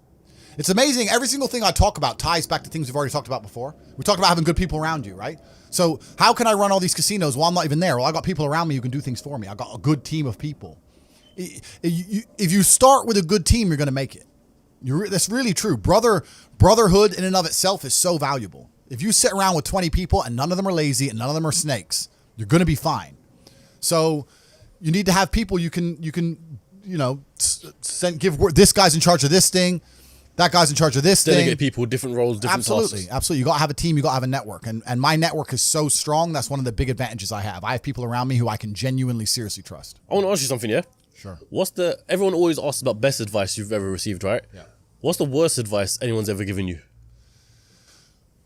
It's amazing. Every single thing I talk about ties back to things we've already talked about before. We talked about having good people around you, right? So how can I run all these casinos while I'm not even there? Well, I got people around me who can do things for me. I got a good team of people. If you start with a good team, you're going to make it. That's really true. Brotherhood in and of itself is so valuable. If you sit around with 20 people and none of them are lazy and none of them are snakes, you're going to be fine. So you need to have people you can give this guy's in charge of this thing, that guy's in charge of this thing. Delegate people, different roles, different tasks. Absolutely. You got to have a team. You got to have a network. And my network is so strong. That's one of the big advantages I have. I have people around me who I can genuinely, seriously trust. I want to ask you something, yeah? Sure. Everyone always asks about best advice you've ever received, right? Yeah. What's the worst advice anyone's ever given you?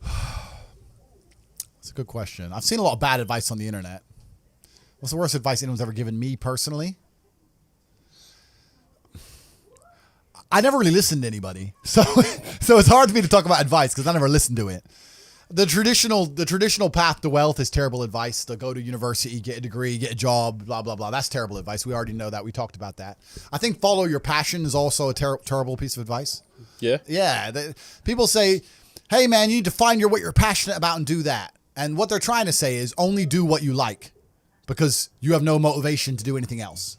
That's a good question. I've seen a lot of bad advice on the internet. What's the worst advice anyone's ever given me personally? I never really listened to anybody. So it's hard for me to talk about advice because I never listened to it. The traditional path to wealth is terrible advice. To go to university, get a degree, get a job, blah, blah, blah. That's terrible advice. We already know that. We talked about that. I think follow your passion is also a terrible piece of advice. Yeah? Yeah. People say, hey, man, you need to find what you're passionate about and do that. And what they're trying to say is only do what you like because you have no motivation to do anything else.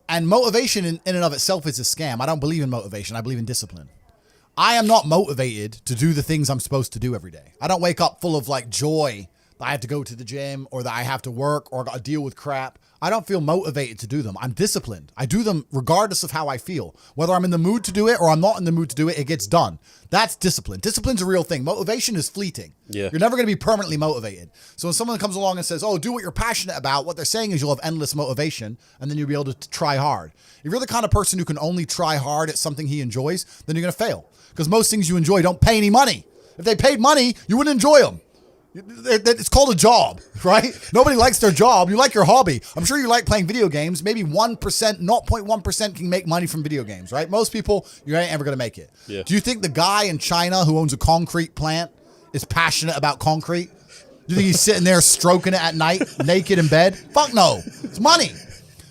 And motivation in and of itself is a scam. I don't believe in motivation. I believe in discipline. I am not motivated to do the things I'm supposed to do every day. I don't wake up full of like joy that I have to go to the gym or that I have to work or got to deal with crap, I don't feel motivated to do them. I'm disciplined. I do them regardless of how I feel. Whether I'm in the mood to do it or I'm not in the mood to do it, it gets done. That's discipline. Discipline's a real thing. Motivation is fleeting. Yeah. You're never going to be permanently motivated. So when someone comes along and says, oh, do what you're passionate about, what they're saying is you'll have endless motivation and then you'll be able to try hard. If you're the kind of person who can only try hard at something he enjoys, then you're going to fail. Because most things you enjoy don't pay any money. If they paid money, you wouldn't enjoy them. It's called a job, right? Nobody likes their job. You like your hobby. I'm sure you like playing video games. Maybe 1%, 0.1% can make money from video games, right? Most people, you ain't ever going to make it. Yeah. Do you think the guy in China who owns a concrete plant is passionate about concrete? Do you think he's sitting there stroking it at night, naked in bed? Fuck no. It's money.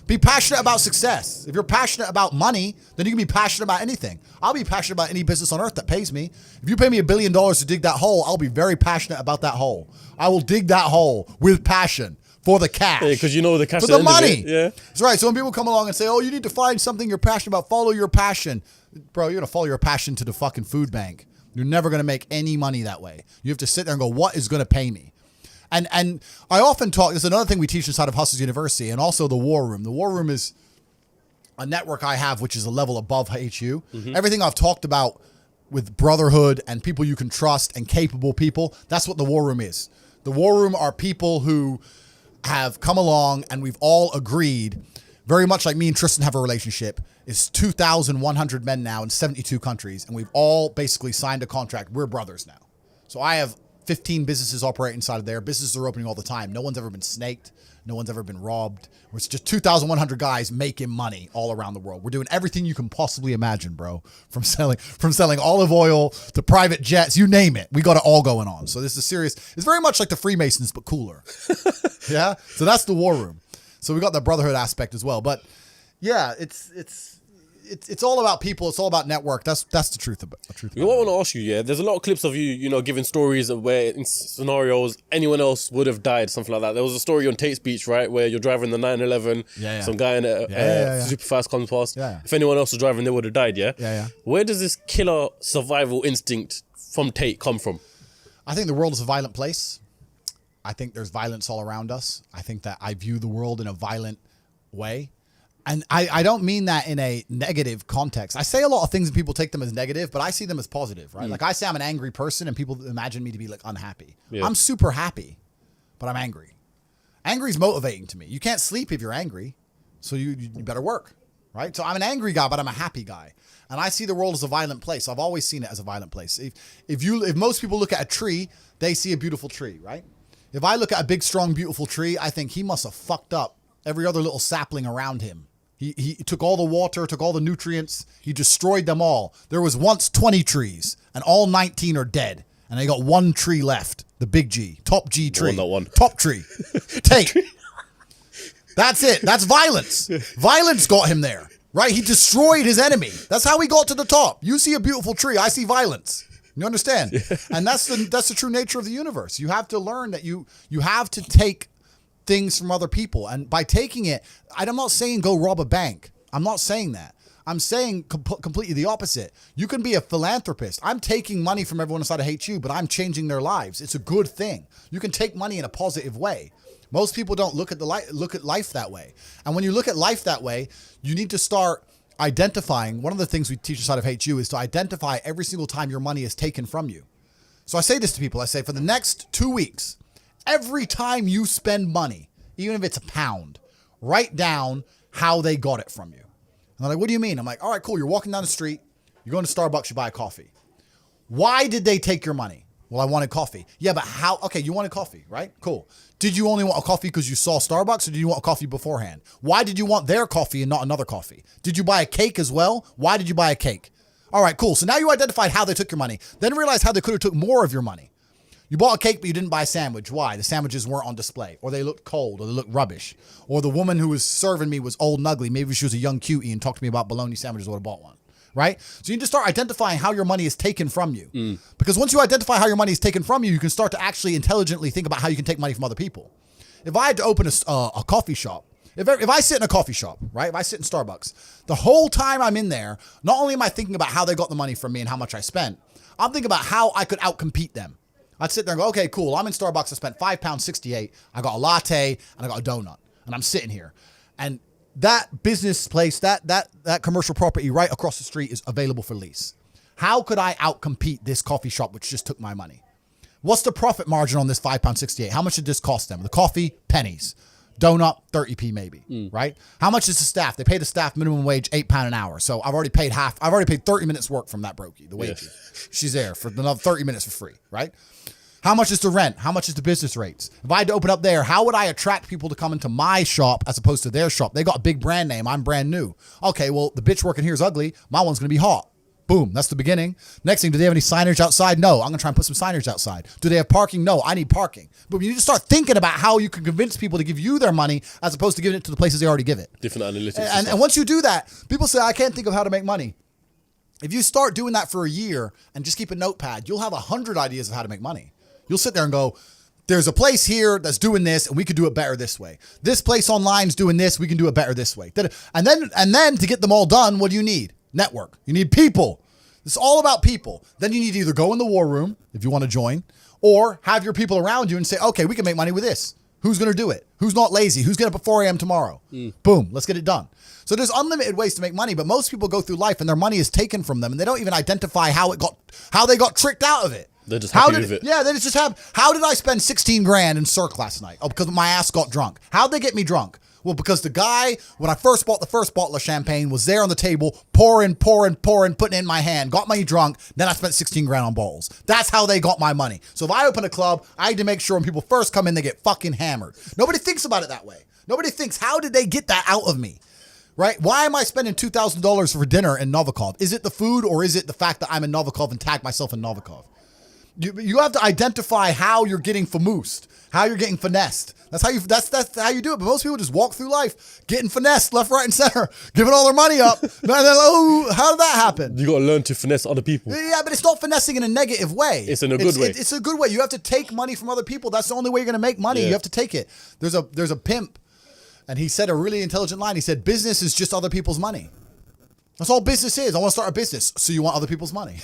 Be passionate about success. If you're passionate about money, then you can be passionate about anything. I'll be passionate about any business on earth that pays me. If you pay me $1 billion to dig that hole, I'll be very passionate about that hole. I will dig that hole with passion for the cash. Yeah, because you know the cash. For the money. Yeah. That's right. So when people come along and say, oh, you need to find something you're passionate about, follow your passion. Bro, you're going to follow your passion to the fucking food bank. You're never going to make any money that way. You have to sit there and go, what is going to pay me? And I often talk, this is another thing we teach inside of Hustlers University, and also the War Room. The War Room is a network I have, which is a level above HU. Mm-hmm. Everything I've talked about with brotherhood and people you can trust and capable people, that's what the War Room is. The War Room are people who have come along and we've all agreed, very much like me and Tristan have a relationship. It's 2,100 men now in 72 countries, and we've all basically signed a contract. We're brothers now. So I have 15 businesses operating inside of there. Businesses are opening all the time. No one's ever been snaked. No one's ever been robbed. It's just 2,100 guys making money all around the world. We're doing everything you can possibly imagine, bro. From selling olive oil to private jets, you name it. We got it all going on. So this is serious. It's very much like the Freemasons, but cooler. Yeah. So that's the War Room. So we got the brotherhood aspect as well. But yeah, it's all about people. It's all about network. That's the truth about it. You know what I want to ask you, yeah? There's a lot of clips of you, giving stories of where in scenarios anyone else would have died, something like that. There was a story on Tate's Beach, right, where you're driving the 911, some guy in a super fast comes past. Yeah. If anyone else was driving, they would have died, yeah? Yeah. Where does this killer survival instinct from Tate come from? I think the world is a violent place. I think there's violence all around us. I think that I view the world in a violent way. And I don't mean that in a negative context. I say a lot of things and people take them as negative, but I see them as positive, right? Like I say I'm an angry person and people imagine me to be like unhappy. Yeah. I'm super happy, but I'm angry. Angry is motivating to me. You can't sleep if you're angry, so you better work, right? So I'm an angry guy, but I'm a happy guy. And I see the world as a violent place. I've always seen it as a violent place. If most people look at a tree, they see a beautiful tree, right? If I look at a big, strong, beautiful tree, I think he must have fucked up every other little sapling around him. He took all the water, took all the nutrients. He destroyed them all. There was once 20 trees, and all 19 are dead. And they got one tree left, the big G, top G tree. Not one. Top tree. Tate. That's it. That's violence. Violence got him there, right? He destroyed his enemy. That's how he got to the top. You see a beautiful tree, I see violence. You understand? Yeah. And that's the true nature of the universe. You have to learn that you have to take things from other people, and by taking it, I'm not saying go rob a bank. I'm not saying that. I'm saying completely the opposite. You can be a philanthropist. I'm taking money from everyone inside of HU, but I'm changing their lives. It's a good thing. You can take money in a positive way. Most people don't look at life that way. And when you look at life that way, you need to start identifying. One of the things we teach inside of HU is to identify every single time your money is taken from you. So I say this to people. I say, for the next 2 weeks, every time you spend money, even if it's £1, write down how they got it from you. And they're like, what do you mean? I'm like, all right, cool. You're walking down the street. You're going to Starbucks. You buy a coffee. Why did they take your money? Well, I wanted coffee. Yeah, but how? Okay, you wanted coffee, right? Cool. Did you only want a coffee because you saw Starbucks, or did you want a coffee beforehand? Why did you want their coffee and not another coffee? Did you buy a cake as well? Why did you buy a cake? All right, cool. So now you identified how they took your money. Then realize how they could have took more of your money. You bought a cake, but you didn't buy a sandwich. Why? The sandwiches weren't on display, or they looked cold, or they looked rubbish, or the woman who was serving me was old and ugly. Maybe she was a young cutie and talked to me about bologna sandwiches. I would have bought one, right? So you need to start identifying how your money is taken from you. Because once you identify how your money is taken from you, you can start to actually intelligently think about how you can take money from other people. If I had to open a coffee shop, if I sit in a coffee shop, right? If I sit in Starbucks, the whole time I'm in there, not only am I thinking about how they got the money from me and how much I spent, I'm thinking about how I could outcompete them. I'd sit there and go, okay, cool. I'm in Starbucks. I spent £5.68. I got a latte and I got a donut, and I'm sitting here, and that business place, that commercial property right across the street is available for lease. How could I outcompete this coffee shop, which just took my money? What's the profit margin on this £5.68? How much did this cost them? The coffee, pennies. Donut, 30p maybe, right? How much is the staff? They pay the staff minimum wage £8 an hour. So I've already paid half. I've already paid 30 minutes work from that brokey, the wages. Yeah. She's there for another 30 minutes for free, right? How much is the rent? How much is the business rates? If I had to open up there, how would I attract people to come into my shop as opposed to their shop? They got a big brand name. I'm brand new. Okay, well, the bitch working here is ugly. My one's going to be hot. Boom, that's the beginning. Next thing, do they have any signage outside? No, I'm going to try and put some signage outside. Do they have parking? No, I need parking. But you need to start thinking about how you can convince people to give you their money as opposed to giving it to the places they already give it. Different analytics. And once you do that, people say, I can't think of how to make money. If you start doing that for a year and just keep a notepad, you'll have 100 ideas of how to make money. You'll sit there and go, there's a place here that's doing this and we could do it better this way. This place online is doing this. We can do it better this way. And then to get them all done, what do you need? Network. You need people. It's all about people. Then you need to either go in the war room if you want to join, or have your people around you and say, okay, we can make money with this. Who's going to do it? Who's not lazy? Who's getting up at 4 a.m. tomorrow? Boom, let's get it done. So there's unlimited ways to make money, but most people go through life and their money is taken from them and they don't even identify how they got tricked out of it. They're just happy with it. Yeah, they just have, how did I spend 16 grand in Cirque last night? Oh, because my ass got drunk. How'd they get me drunk? Well, because the guy, when I first bought the first bottle of champagne, was there on the table, pouring, putting it in my hand, got me drunk, then I spent 16 grand on bottles. That's how they got my money. So if I open a club, I need to make sure when people first come in, they get fucking hammered. Nobody thinks about it that way. Nobody thinks, how did they get that out of me? Right? Why am I spending $2,000 for dinner in Novikov? Is it the food or is it the fact that I'm in Novikov and tag myself in Novikov? You have to identify how you're getting famoosed, how you're getting finessed. That's how you do it. But most people just walk through life getting finessed left, right, and center, giving all their money up. And they're like, oh, how did that happen? You got to learn to finesse other people. Yeah, but it's not finessing in a negative way. It's in a good way. It's a good way. You have to take money from other people. That's the only way you're going to make money. Yeah. You have to take it. There's a pimp, and he said a really intelligent line. He said, business is just other people's money. That's all business is. I want to start a business. So you want other people's money.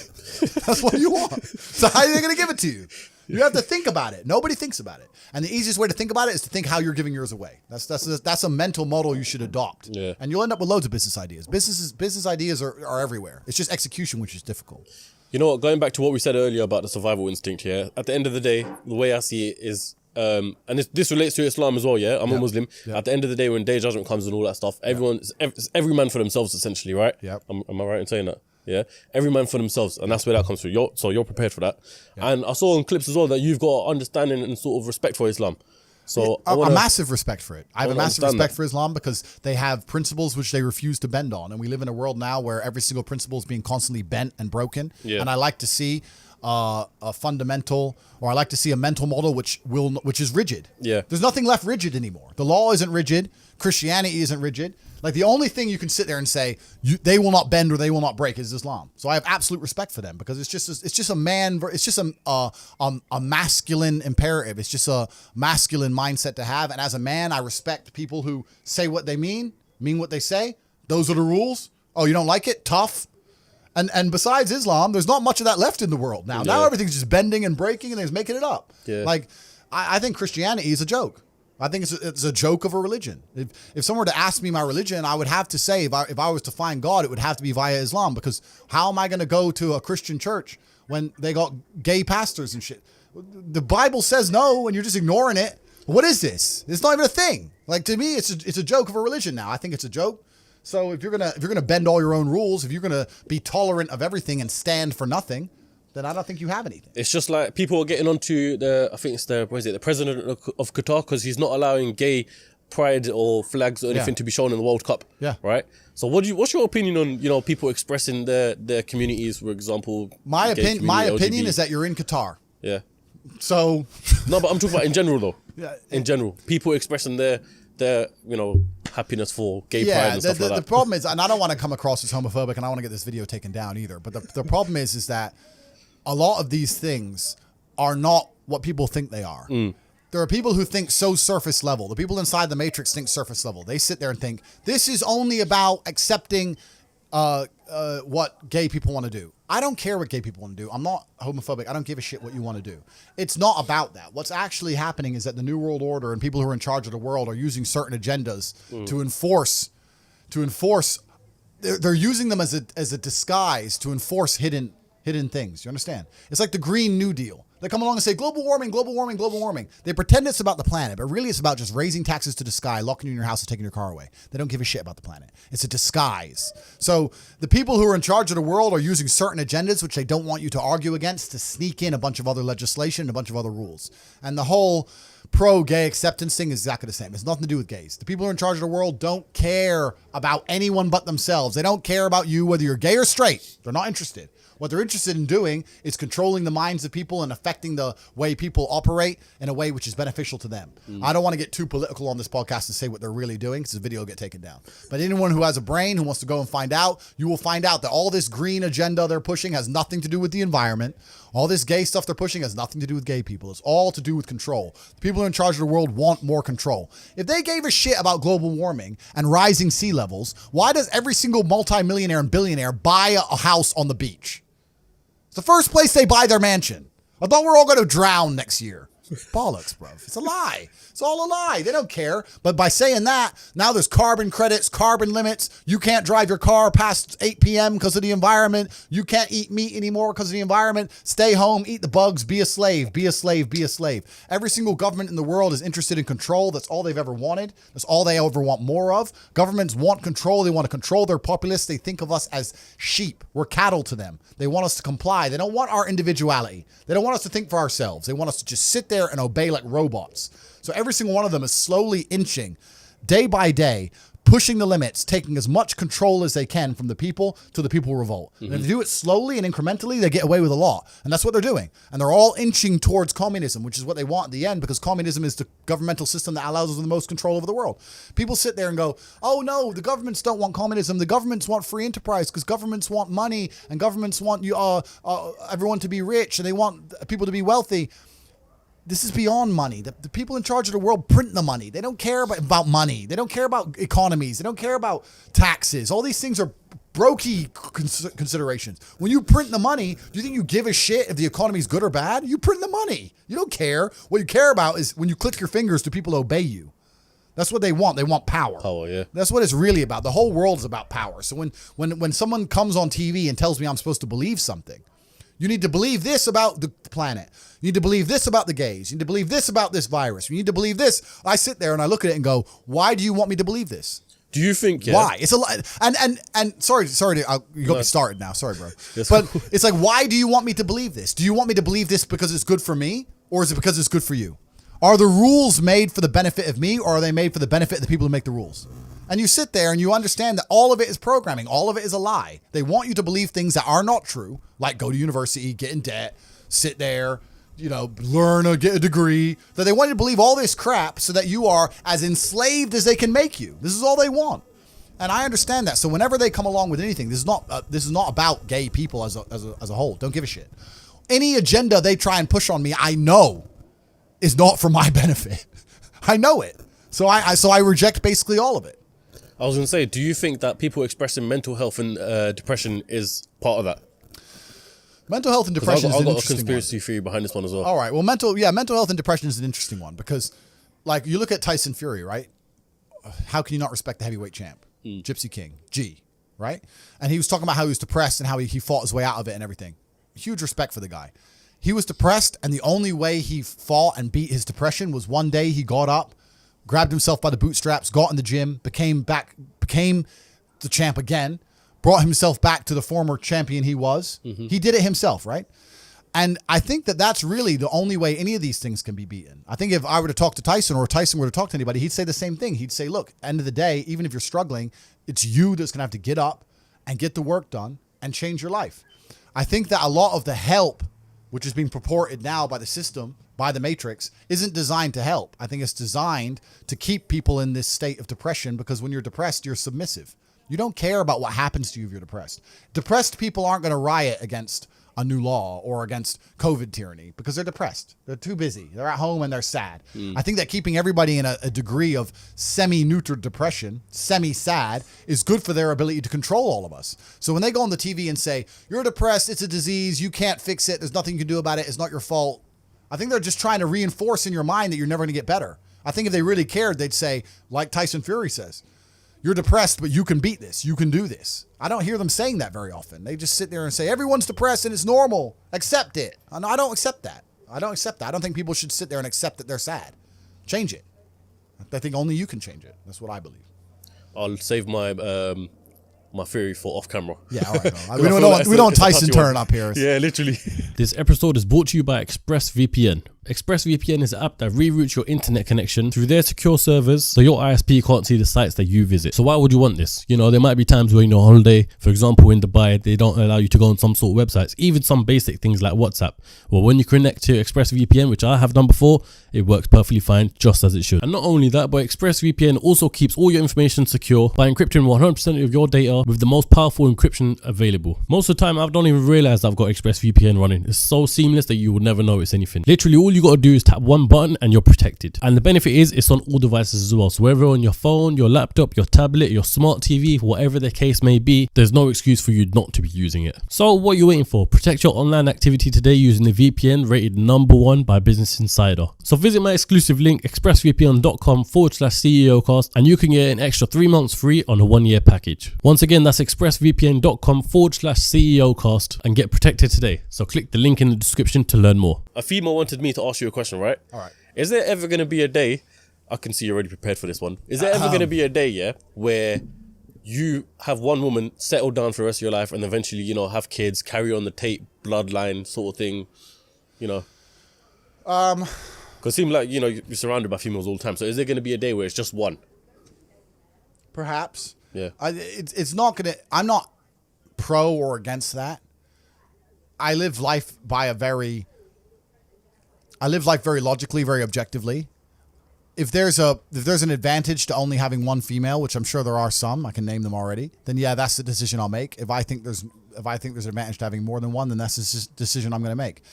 That's what you want. So how are they going to give it to you? You have to think about it. Nobody thinks about it. And the easiest way to think about it is to think how you're giving yours away. That's a mental model you should adopt. Yeah. And you'll end up with loads of business ideas. Business ideas are everywhere. It's just execution, which is difficult. You know what? Going back to what we said earlier about the survival instinct here, at the end of the day, the way I see it is, and this relates to Islam as well, yeah? I'm a Muslim. Yeah. At the end of the day, when day of judgment comes and all that stuff, it's every man for themselves, essentially, right? Yeah. Am I right in saying that? Yeah, every man for themselves, and that's where that comes through. So you're prepared for that. Yeah. And I saw in clips as well that you've got understanding and sort of respect for Islam. So a massive respect for it. I have a massive respect for Islam because they have principles which they refuse to bend on, and we live in a world now where every single principle is being constantly bent and broken. Yeah. And I like to see a fundamental, or I like to see a mental model which is rigid. Yeah, there's nothing left rigid anymore. The law isn't rigid. Christianity isn't rigid. Like the only thing you can sit there and say they will not bend or they will not break is Islam. So I have absolute respect for them because it's just a masculine imperative. It's just a masculine mindset to have. And as a man, I respect people who say what they mean what they say. Those are the rules. Oh, you don't like it? Tough. And besides Islam, there's not much of that left in the world now. Yeah. Now everything's just bending and breaking and they're just making it up. Yeah. Like I think Christianity is a joke. I think it's a joke of a religion. If someone were to ask me my religion, I would have to say, if I was to find God, it would have to be via Islam, because how am I going to go to a Christian church when they got gay pastors and shit? The Bible says no, and you're just ignoring it. What is this? It's not even a thing. Like, to me, it's a joke of a religion now. I think it's a joke. So if you're gonna bend all your own rules, if you're gonna be tolerant of everything and stand for nothing, then I don't think you have anything. It's just like people are getting onto the president of Qatar, because he's not allowing gay pride or flags or anything to be shown in the World Cup. Yeah. Right? So what's your opinion on, people expressing their communities, for example? My opinion is that you're in Qatar. Yeah. So no, but I'm talking about in general though. Yeah. In general. People expressing their happiness for gay pride and stuff like that. The problem is, and I don't want to come across as homophobic, and I want to get this video taken down either, but the problem is that a lot of these things are not what people think they are. There are people who think so surface level. The people inside the Matrix think surface level. They sit there and think, this is only about accepting what gay people want to do. I don't care what gay people want to do. I'm not homophobic. I don't give a shit what you want to do. It's not about that. What's actually happening is that the New World Order and people who are in charge of the world are using certain agendas to enforce. They're using them as a disguise to enforce hidden things. You understand? It's like the Green New Deal. They come along and say, global warming, global warming, global warming. They pretend it's about the planet, but really it's about just raising taxes to the sky, locking you in your house and taking your car away. They don't give a shit about the planet. It's a disguise. So the people who are in charge of the world are using certain agendas, which they don't want you to argue against, to sneak in a bunch of other legislation and a bunch of other rules. And the whole pro-gay acceptance thing is exactly the same. It's nothing to do with gays. The people who are in charge of the world don't care about anyone but themselves. They don't care about you, whether you're gay or straight. They're not interested. What they're interested in doing is controlling the minds of people and affecting the way people operate in a way which is beneficial to them. I don't want to get too political on this podcast and say what they're really doing because the video will get taken down. But anyone who has a brain, who wants to go and find out, you will find out that all this green agenda they're pushing has nothing to do with the environment. All this gay stuff they're pushing has nothing to do with gay people. It's all to do with control. The people who are in charge of the world want more control. If they gave a shit about global warming and rising sea levels, why does every single multimillionaire and billionaire buy a house on the beach? It's the first place they buy their mansion. I thought we're all going to drown next year. Bollocks, bro. It's a lie. It's all a lie. They don't care. But by saying that, now there's carbon credits, carbon limits. You can't drive your car past 8 p.m. because of the environment. You can't eat meat anymore because of the environment. Stay home, eat the bugs, be a slave, be a slave, be a slave. Every single government in the world is interested in control. That's all they've ever wanted. That's all they ever want more of. Governments want control. They want to control their populace. They think of us as sheep. We're cattle to them. They want us to comply. They don't want our individuality. They don't want us to think for ourselves. They want us to just sit there and obey like robots. So every single one of them is slowly inching, day by day, pushing the limits, taking as much control as they can from the people to the people who revolt. And if they do it slowly and incrementally, they get away with a lot. And that's what they're doing. And they're all inching towards communism, which is what they want at the end, because communism is the governmental system that allows us the most control over the world. People sit there and go, oh no, the governments don't want communism. The governments want free enterprise because governments want money and governments want you, everyone to be rich and they want people to be wealthy. This is beyond money. The people in charge of the world print the money. They don't care about money. They don't care about economies. They don't care about taxes. All these things are brokey considerations. When you print the money, do you think you give a shit if the economy is good or bad? You print the money. You don't care. What you care about is when you click your fingers, do people obey you? That's what they want. They want power. Power, yeah. That's what it's really about. The whole world is about power. So when someone comes on TV and tells me I'm supposed to believe something, you need to believe this about the planet. You need to believe this about the gays. You need to believe this about this virus. You need to believe this. I sit there and I look at it and go, why do you want me to believe this? Do you think, Why? It's a lot. And sorry, you got me started now. Sorry, bro. But it's like, why do you want me to believe this? Do you want me to believe this because it's good for me? Or is it because it's good for you? Are the rules made for the benefit of me, or are they made for the benefit of the people who make the rules? And you sit there and you understand that all of it is programming. All of it is a lie. They want you to believe things that are not true, like go to university, get in debt, sit there, learn or get a degree. That they want you to believe all this crap so that you are as enslaved as they can make you. This is all they want. And I understand that. So whenever they come along with anything, this is not about gay people as a whole. Don't give a shit. Any agenda they try and push on me, I know is not for my benefit. I know it. So I reject basically all of it. I was going to say, do you think that people expressing mental health and depression is part of that? Mental health and depression is an interesting one. I've got a conspiracy theory behind this one as well. All right. Well, mental health and depression is an interesting one because, like, you look at Tyson Fury, right? How can you not respect the heavyweight champ? Gypsy King, G, right? And he was talking about how he was depressed and how he fought his way out of it and everything. Huge respect for the guy. He was depressed, and the only way he fought and beat his depression was one day he got up, grabbed himself by the bootstraps, got in the gym, became the champ again, brought himself back to the former champion he was. He did it himself, right? And I think that that's really the only way any of these things can be beaten. I think if I were to talk to Tyson or Tyson were to talk to anybody, he'd say the same thing. He'd say, look, end of the day, even if you're struggling, it's you that's going to have to get up and get the work done and change your life. I think that a lot of the help, which is being purported now by the system, by the Matrix, isn't designed to help. I think it's designed to keep people in this state of depression because when you're depressed, you're submissive. You don't care about what happens to you if you're depressed. Depressed people aren't going to riot against a new law or against COVID tyranny because they're depressed. They're too busy. They're at home and they're sad. I think that keeping everybody in a degree of semi-neutered depression, semi-sad, is good for their ability to control all of us. So when they go on the TV and say, you're depressed, it's a disease, you can't fix it, there's nothing you can do about it, it's not your fault, I think they're just trying to reinforce in your mind that you're never going to get better. I think if they really cared, they'd say, like Tyson Fury says, you're depressed, but you can beat this. You can do this. I don't hear them saying that very often. They just sit there and say, everyone's depressed and it's normal. Accept it. And I don't accept that. I don't accept that. I don't think people should sit there and accept that they're sad. Change it. I think only you can change it. That's what I believe. I'll save my my theory for off camera. Yeah, all right. We don't Tyson turn up here. Yeah, literally. This episode is brought to you by ExpressVPN. ExpressVPN is an app that reroutes your internet connection through their secure servers so your ISP can't see the sites that you visit. So why would you want this? You know, there might be times where you're on holiday, for example, in Dubai, they don't allow you to go on some sort of websites, even some basic things like WhatsApp. Well, when you connect to ExpressVPN, which I have done before, it works perfectly fine, just as it should. And not only that, but ExpressVPN also keeps all your information secure by encrypting 100% of your data with the most powerful encryption available. Most of the time, I don't even realize I've got ExpressVPN running. It's so seamless that you would never notice anything. Literally, all you got to do is tap one button and you're protected. And the benefit is it's on all devices as well. So whether on your phone, your laptop, your tablet, your smart TV, whatever the case may be, there's no excuse for you not to be using it. So what are you waiting for? Protect your online activity today using the VPN rated #1 by Business Insider. So visit my exclusive link, expressvpn.com/CEOcast, and you can get an extra 3 months free on a 1-year package. Once again, that's expressvpn.com/CEOcast and get protected today. So click the link in the description to learn more. A female wanted me to ask you a question, right? All right. Is there ever going to be a day, I can see you're already prepared for this one. Is there ever going to be a day, yeah, where you have one woman settle down for the rest of your life and eventually, you know, have kids, carry on the Tate bloodline sort of thing, you know? Because it seems like, you know, you're surrounded by females all the time. So is there going to be a day where it's just one? Perhaps. Yeah. It's not going to, I'm not pro or against that. I live life very logically, very objectively. If there's an advantage to only having one female, which I'm sure there are some, I can name them already, then yeah, that's the decision I'll make. If I think there's an advantage to having more than one, then that's the decision I'm going to make.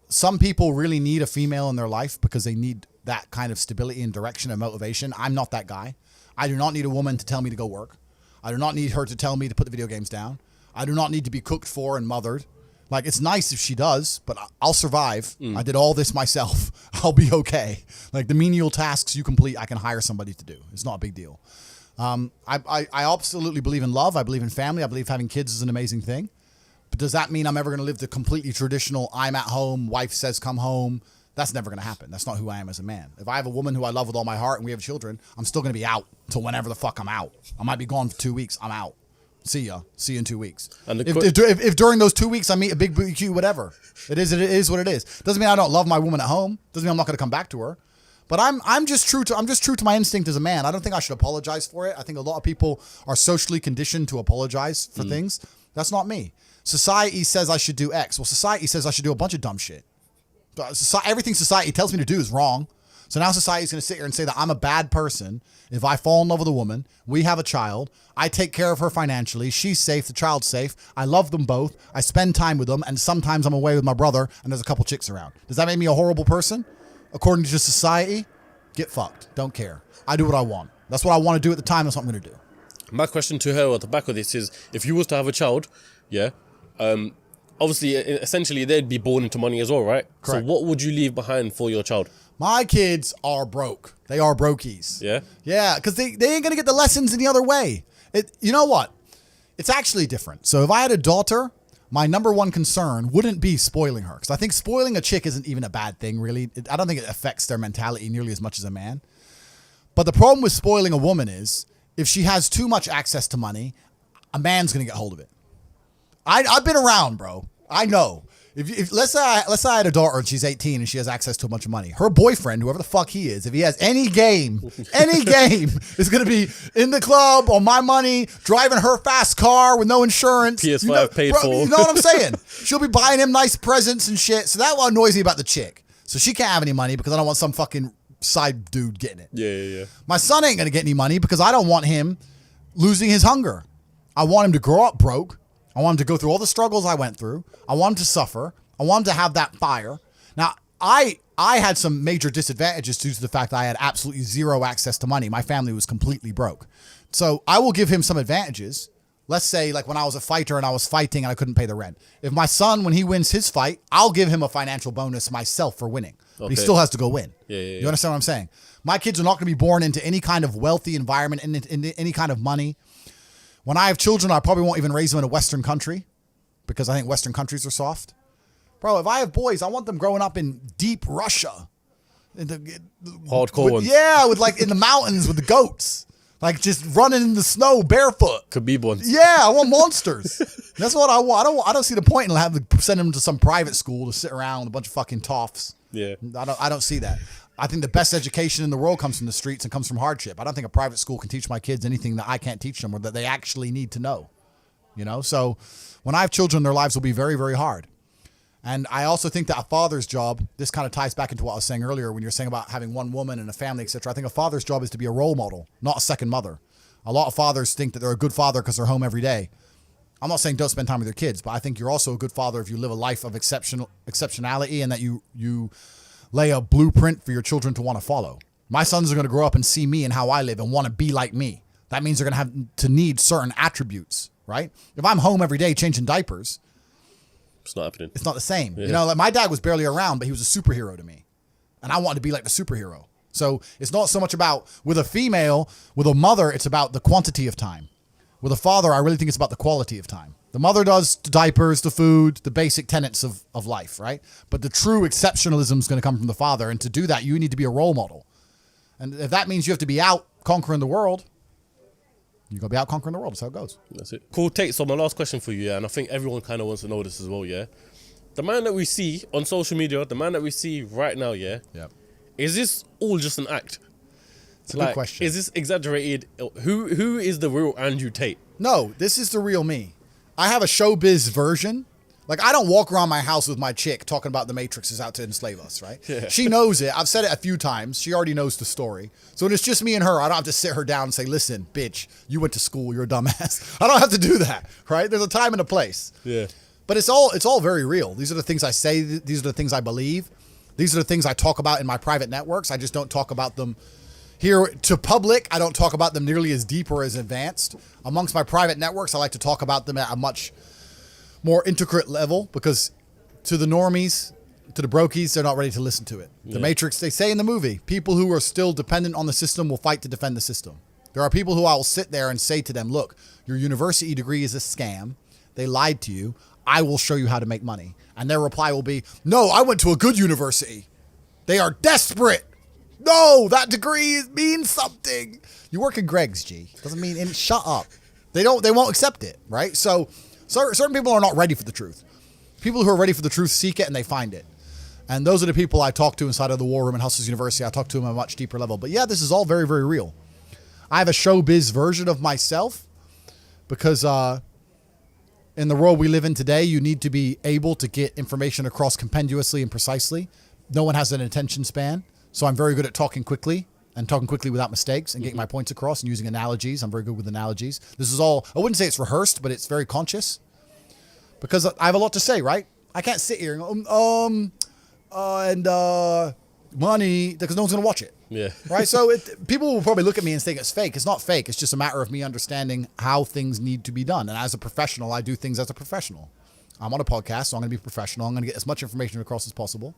Some people really need a female in their life because they need that kind of stability and direction and motivation. I'm not that guy. I do not need a woman to tell me to go work. I do not need her to tell me to put the video games down. I do not need to be cooked for and mothered. Like, it's nice if she does, but I'll survive. I did all this myself. I'll be okay. Like, the menial tasks you complete, I can hire somebody to do. It's not a big deal. I absolutely believe in love. I believe in family. I believe having kids is an amazing thing. But does that mean I'm ever going to live the completely traditional, I'm at home, wife says come home? That's never going to happen. That's not who I am as a man. If I have a woman who I love with all my heart and we have children, I'm still going to be out till whenever the fuck I'm out. I might be gone for 2 weeks. I'm out. See you in 2 weeks. And if during those 2 weeks I meet a big BQ, whatever, it is what it is. Doesn't mean I don't love my woman at home. Doesn't mean I'm not going to come back to her. But I'm just true to my instinct as a man. I don't think I should apologize for it. I think a lot of people are socially conditioned to apologize for things. That's not me. Society says I should do X. Well, society says I should do a bunch of dumb shit. Everything society tells me to do is wrong. So now society's going to sit here and say that I'm a bad person if I fall in love with a woman, we have a child, I take care of her financially, she's safe, the child's safe, I love them both, I spend time with them, and sometimes I'm away with my brother and there's a couple chicks around. Does that make me a horrible person? According to society, get fucked. Don't care. I do what I want. That's what I want to do at the time. That's what I'm going to do. My question to her at the back of this is, if you was to have a child, yeah, obviously, essentially, they'd be born into money as well, right? Correct. So what would you leave behind for your child? My kids are broke. They are brokies. Yeah? Yeah, because they ain't going to get the lessons any other way. You know what? It's actually different. So if I had a daughter, my number one concern wouldn't be spoiling her. Because I think spoiling a chick isn't even a bad thing, really. I don't think it affects their mentality nearly as much as a man. But the problem with spoiling a woman is, if she has too much access to money, a man's going to get hold of it. I've been around, bro. I know. If let's say I had a daughter and she's 18 and she has access to a bunch of money, her boyfriend, whoever the fuck he is, if he has any game, is going to be in the club on my money, driving her fast car with no insurance. PS5 paid for. You know what I'm saying? She'll be buying him nice presents and shit. So that's what annoys me about the chick. So she can't have any money because I don't want some fucking side dude getting it. Yeah. My son ain't going to get any money because I don't want him losing his hunger. I want him to grow up broke. I want him to go through all the struggles I went through. I want him to suffer. I want him to have that fire. Now, I had some major disadvantages due to the fact that I had absolutely zero access to money. My family was completely broke. So I will give him some advantages. Let's say like when I was a fighter and I was fighting and I couldn't pay the rent. If my son, when he wins his fight, I'll give him a financial bonus myself for winning. But he still has to go win. Yeah. You understand what I'm saying? My kids are not going to be born into any kind of wealthy environment, in any kind of money. When I have children, I probably won't even raise them in a Western country because I think Western countries are soft. Bro, if I have boys, I want them growing up in deep Russia. Hardcore ones. Yeah, with like in the mountains with the goats. Like just running in the snow barefoot. Khabib ones. Yeah, I want monsters. That's what I want. I don't see the point in having to send them to some private school to sit around with a bunch of fucking toffs. Yeah. I don't see that. I think the best education in the world comes from the streets and comes from hardship. I don't think a private school can teach my kids anything that I can't teach them or that they actually need to know. You know? So when I have children, their lives will be very, very hard. And I also think that a father's job, this kind of ties back into what I was saying earlier when you're saying about having one woman and a family, etc. I think a father's job is to be a role model, not a second mother. A lot of fathers think that they're a good father because they're home every day. I'm not saying don't spend time with your kids, but I think you're also a good father if you live a life of exceptionality and that you lay a blueprint for your children to want to follow. My sons are going to grow up and see me and how I live and want to be like me. That means they're going to have to need certain attributes, right? If I'm home every day changing diapers, it's not happening. It's not the same. Yeah. You know, like my dad was barely around, but he was a superhero to me. And I wanted to be like the superhero. So it's not so much about with a female, with a mother, it's about the quantity of time. With a father, I really think it's about the quality of time. The mother does the diapers, the food, the basic tenets of life, right? But the true exceptionalism is going to come from the father. And to do that, you need to be a role model. And if that means you have to be out conquering the world, you're going to be out conquering the world. That's how it goes. That's it. Cool, Tate. So my last question for you, yeah, and I think everyone kind of wants to know this as well, yeah. The man that we see on social media, the man that we see right now, yeah, is this all just an act? It's a good question. Is this exaggerated? Who is the real Andrew Tate? No, this is the real me. I have a showbiz version. Like, I don't walk around my house with my chick talking about the Matrix is out to enslave us, right? Yeah. She knows it. I've said it a few times. She already knows the story. So when it's just me and her, I don't have to sit her down and say, listen, bitch, you went to school. You're a dumbass. I don't have to do that, right? There's a time and a place. Yeah. But it's all very real. These are the things I say. These are the things I believe. These are the things I talk about in my private networks. I just don't talk about them here to public. I don't talk about them nearly as deep or as advanced. Amongst my private networks, I like to talk about them at a much more intricate level because to the normies, to the brokies, they're not ready to listen to it. The Matrix, they say in the movie, people who are still dependent on the system will fight to defend the system. There are people who I will sit there and say to them, look, your university degree is a scam. They lied to you. I will show you how to make money. And their reply will be, no, I went to a good university. They are desperate. No, that degree means something. You work in Greg's, G. Doesn't mean, and shut up. They won't accept it, right? So certain people are not ready for the truth. People who are ready for the truth seek it and they find it. And those are the people I talk to inside of the War Room at Hustlers University. I talk to them at a much deeper level. But yeah, this is all very, very real. I have a showbiz version of myself because in the world we live in today, you need to be able to get information across compendiously and precisely. No one has an attention span. So I'm very good at talking quickly and talking quickly without mistakes and getting my points across and using analogies. I'm very good with analogies. This is all, I wouldn't say it's rehearsed, but it's very conscious because I have a lot to say, right? I can't sit here and go, money, because no one's going to watch it. Yeah. Right? So people will probably look at me and think it's fake. It's not fake. It's just a matter of me understanding how things need to be done. And as a professional, I do things as a professional. I'm on a podcast, so I'm going to be professional. I'm going to get as much information across as possible.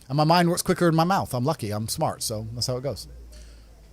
And my mind works quicker than my mouth. I'm lucky. I'm smart. So that's how it goes.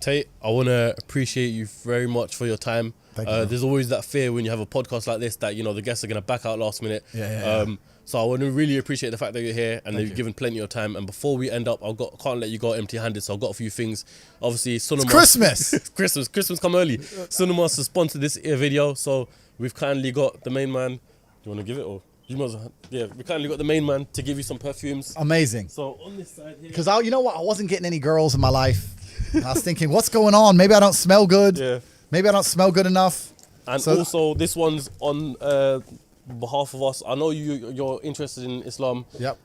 Tate, I want to appreciate you very much for your time. Thank you. There's always that fear when you have a podcast like this that, you know, the guests are going to back out last minute. Yeah. So I want to really appreciate the fact that you're here and that you've given plenty of time. And before we end up, can't let you go empty-handed. So I've got a few things. Obviously, Sunama. It's Christmas. Christmas come early. Sunama has sponsored this video. So we've kindly got the main man. Do you want to give it or? You must, yeah, we kindly got the main man to give you some perfumes. Amazing. So on this side here. Because you know what? I wasn't getting any girls in my life. And I was thinking, what's going on? Maybe I don't smell good. Yeah. Maybe I don't smell good enough. And also, this one's on behalf of us. I know you're interested in Islam. Yep.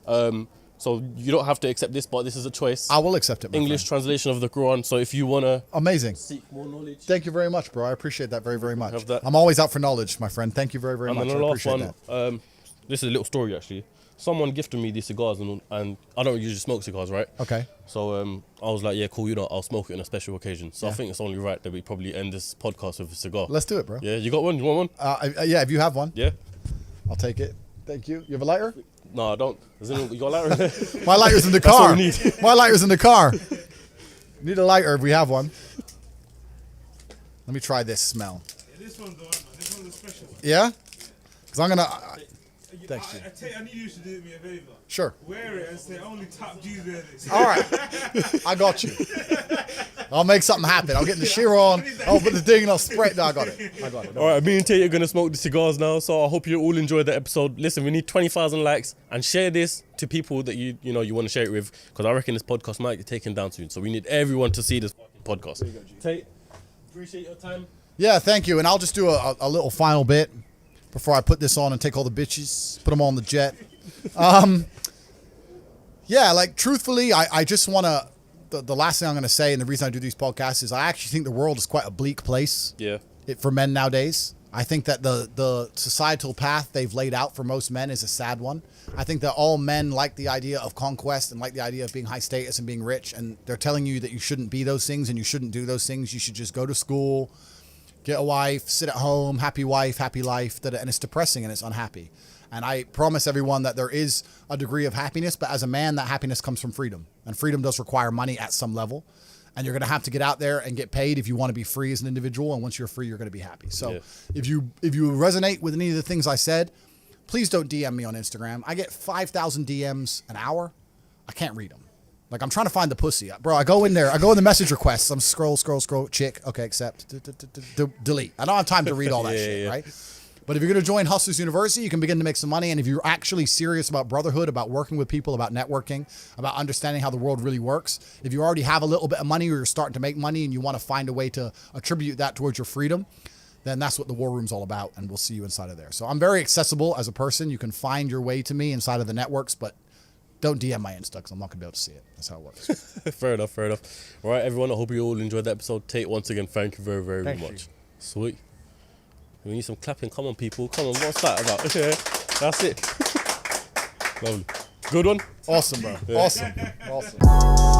So you don't have to accept this, but this is a choice. I will accept it, my English friend. translation of the Quran. So if you want to Amazing. seek more knowledge. Thank you very much, bro. I appreciate that very, very much. Have that. I'm always out for knowledge, my friend. Thank you very, very And much. then I the last appreciate one, that. this is a little story actually. Someone gifted me these cigars and I don't usually smoke cigars, right? Okay. So I was like, yeah, cool, I'll smoke it on a special occasion. So I Yeah. think it's only right that we probably end this podcast with a cigar. Let's do it, bro. Yeah, you got one? You want one? Yeah, if you have one, Yeah? I'll take it. Thank you. You have a lighter? No, I don't. You got a lighter? My lighter's in the That's car. what we need. My lighter's in the car. Need a lighter if we have one. Let me try this smell. Yeah, this one's the one, man. This one's a special one. Yeah? Because I'm going to... Thanks, I tell you, I need you to do me a favor. Sure. Wear it and say only top G's wear this. All right. I got you. I'll make something happen. I'll get the shear on. I'll put the thing and I'll spray it. No, I got it. All right, me and Tate are going to smoke the cigars now. So I hope you all enjoyed the episode. Listen, we need 20,000 likes and share this to people that you want to share it with. Because I reckon this podcast might get taken down soon. So we need everyone to see this podcast. Tate, appreciate your time. Yeah, thank you. And I'll just do a little final bit before I put this on and take all the bitches, put them all on the jet. Yeah, like truthfully, I just want to, the last thing I'm going to say and the reason I do these podcasts is I actually think the world is quite a bleak place Yeah. for men nowadays. I think that the societal path they've laid out for most men is a sad one. I think that all men like the idea of conquest and like the idea of being high status and being rich. And they're telling you that you shouldn't be those things and you shouldn't do those things. You should just go to school, get a wife, sit at home, happy wife, happy life. And it's depressing and it's unhappy. And I promise everyone that there is a degree of happiness, but as a man, that happiness comes from freedom. And freedom does require money at some level. And you're going to have to get out there and get paid if you want to be free as an individual. And once you're free, you're going to be happy. So Yeah. if you resonate with any of the things I said, please don't DM me on Instagram. I get 5,000 DMs an hour. I can't read them. Like, I'm trying to find the pussy. Bro, I go in there. I go in the message requests. I'm scroll, chick. Okay, accept. Delete. I don't have time to read all that shit, yeah. right? But if you're going to join Hustlers University, you can begin to make some money. And if you're actually serious about brotherhood, about working with people, about networking, about understanding how the world really works, if you already have a little bit of money or you're starting to make money and you want to find a way to attribute that towards your freedom, then that's what the War Room's all about. And we'll see you inside of there. So I'm very accessible as a person. You can find your way to me inside of the networks, but don't DM my Insta because I'm not going to be able to see it. That's how it works. Fair enough. All right, everyone, I hope you all enjoyed the episode. Tate, once again, thank you very, very Thank much. you. Sweet. We need some clapping. Come on, people. Come on, what's that about? That's it. Lovely. Good one. Awesome, bro. Yeah. Awesome.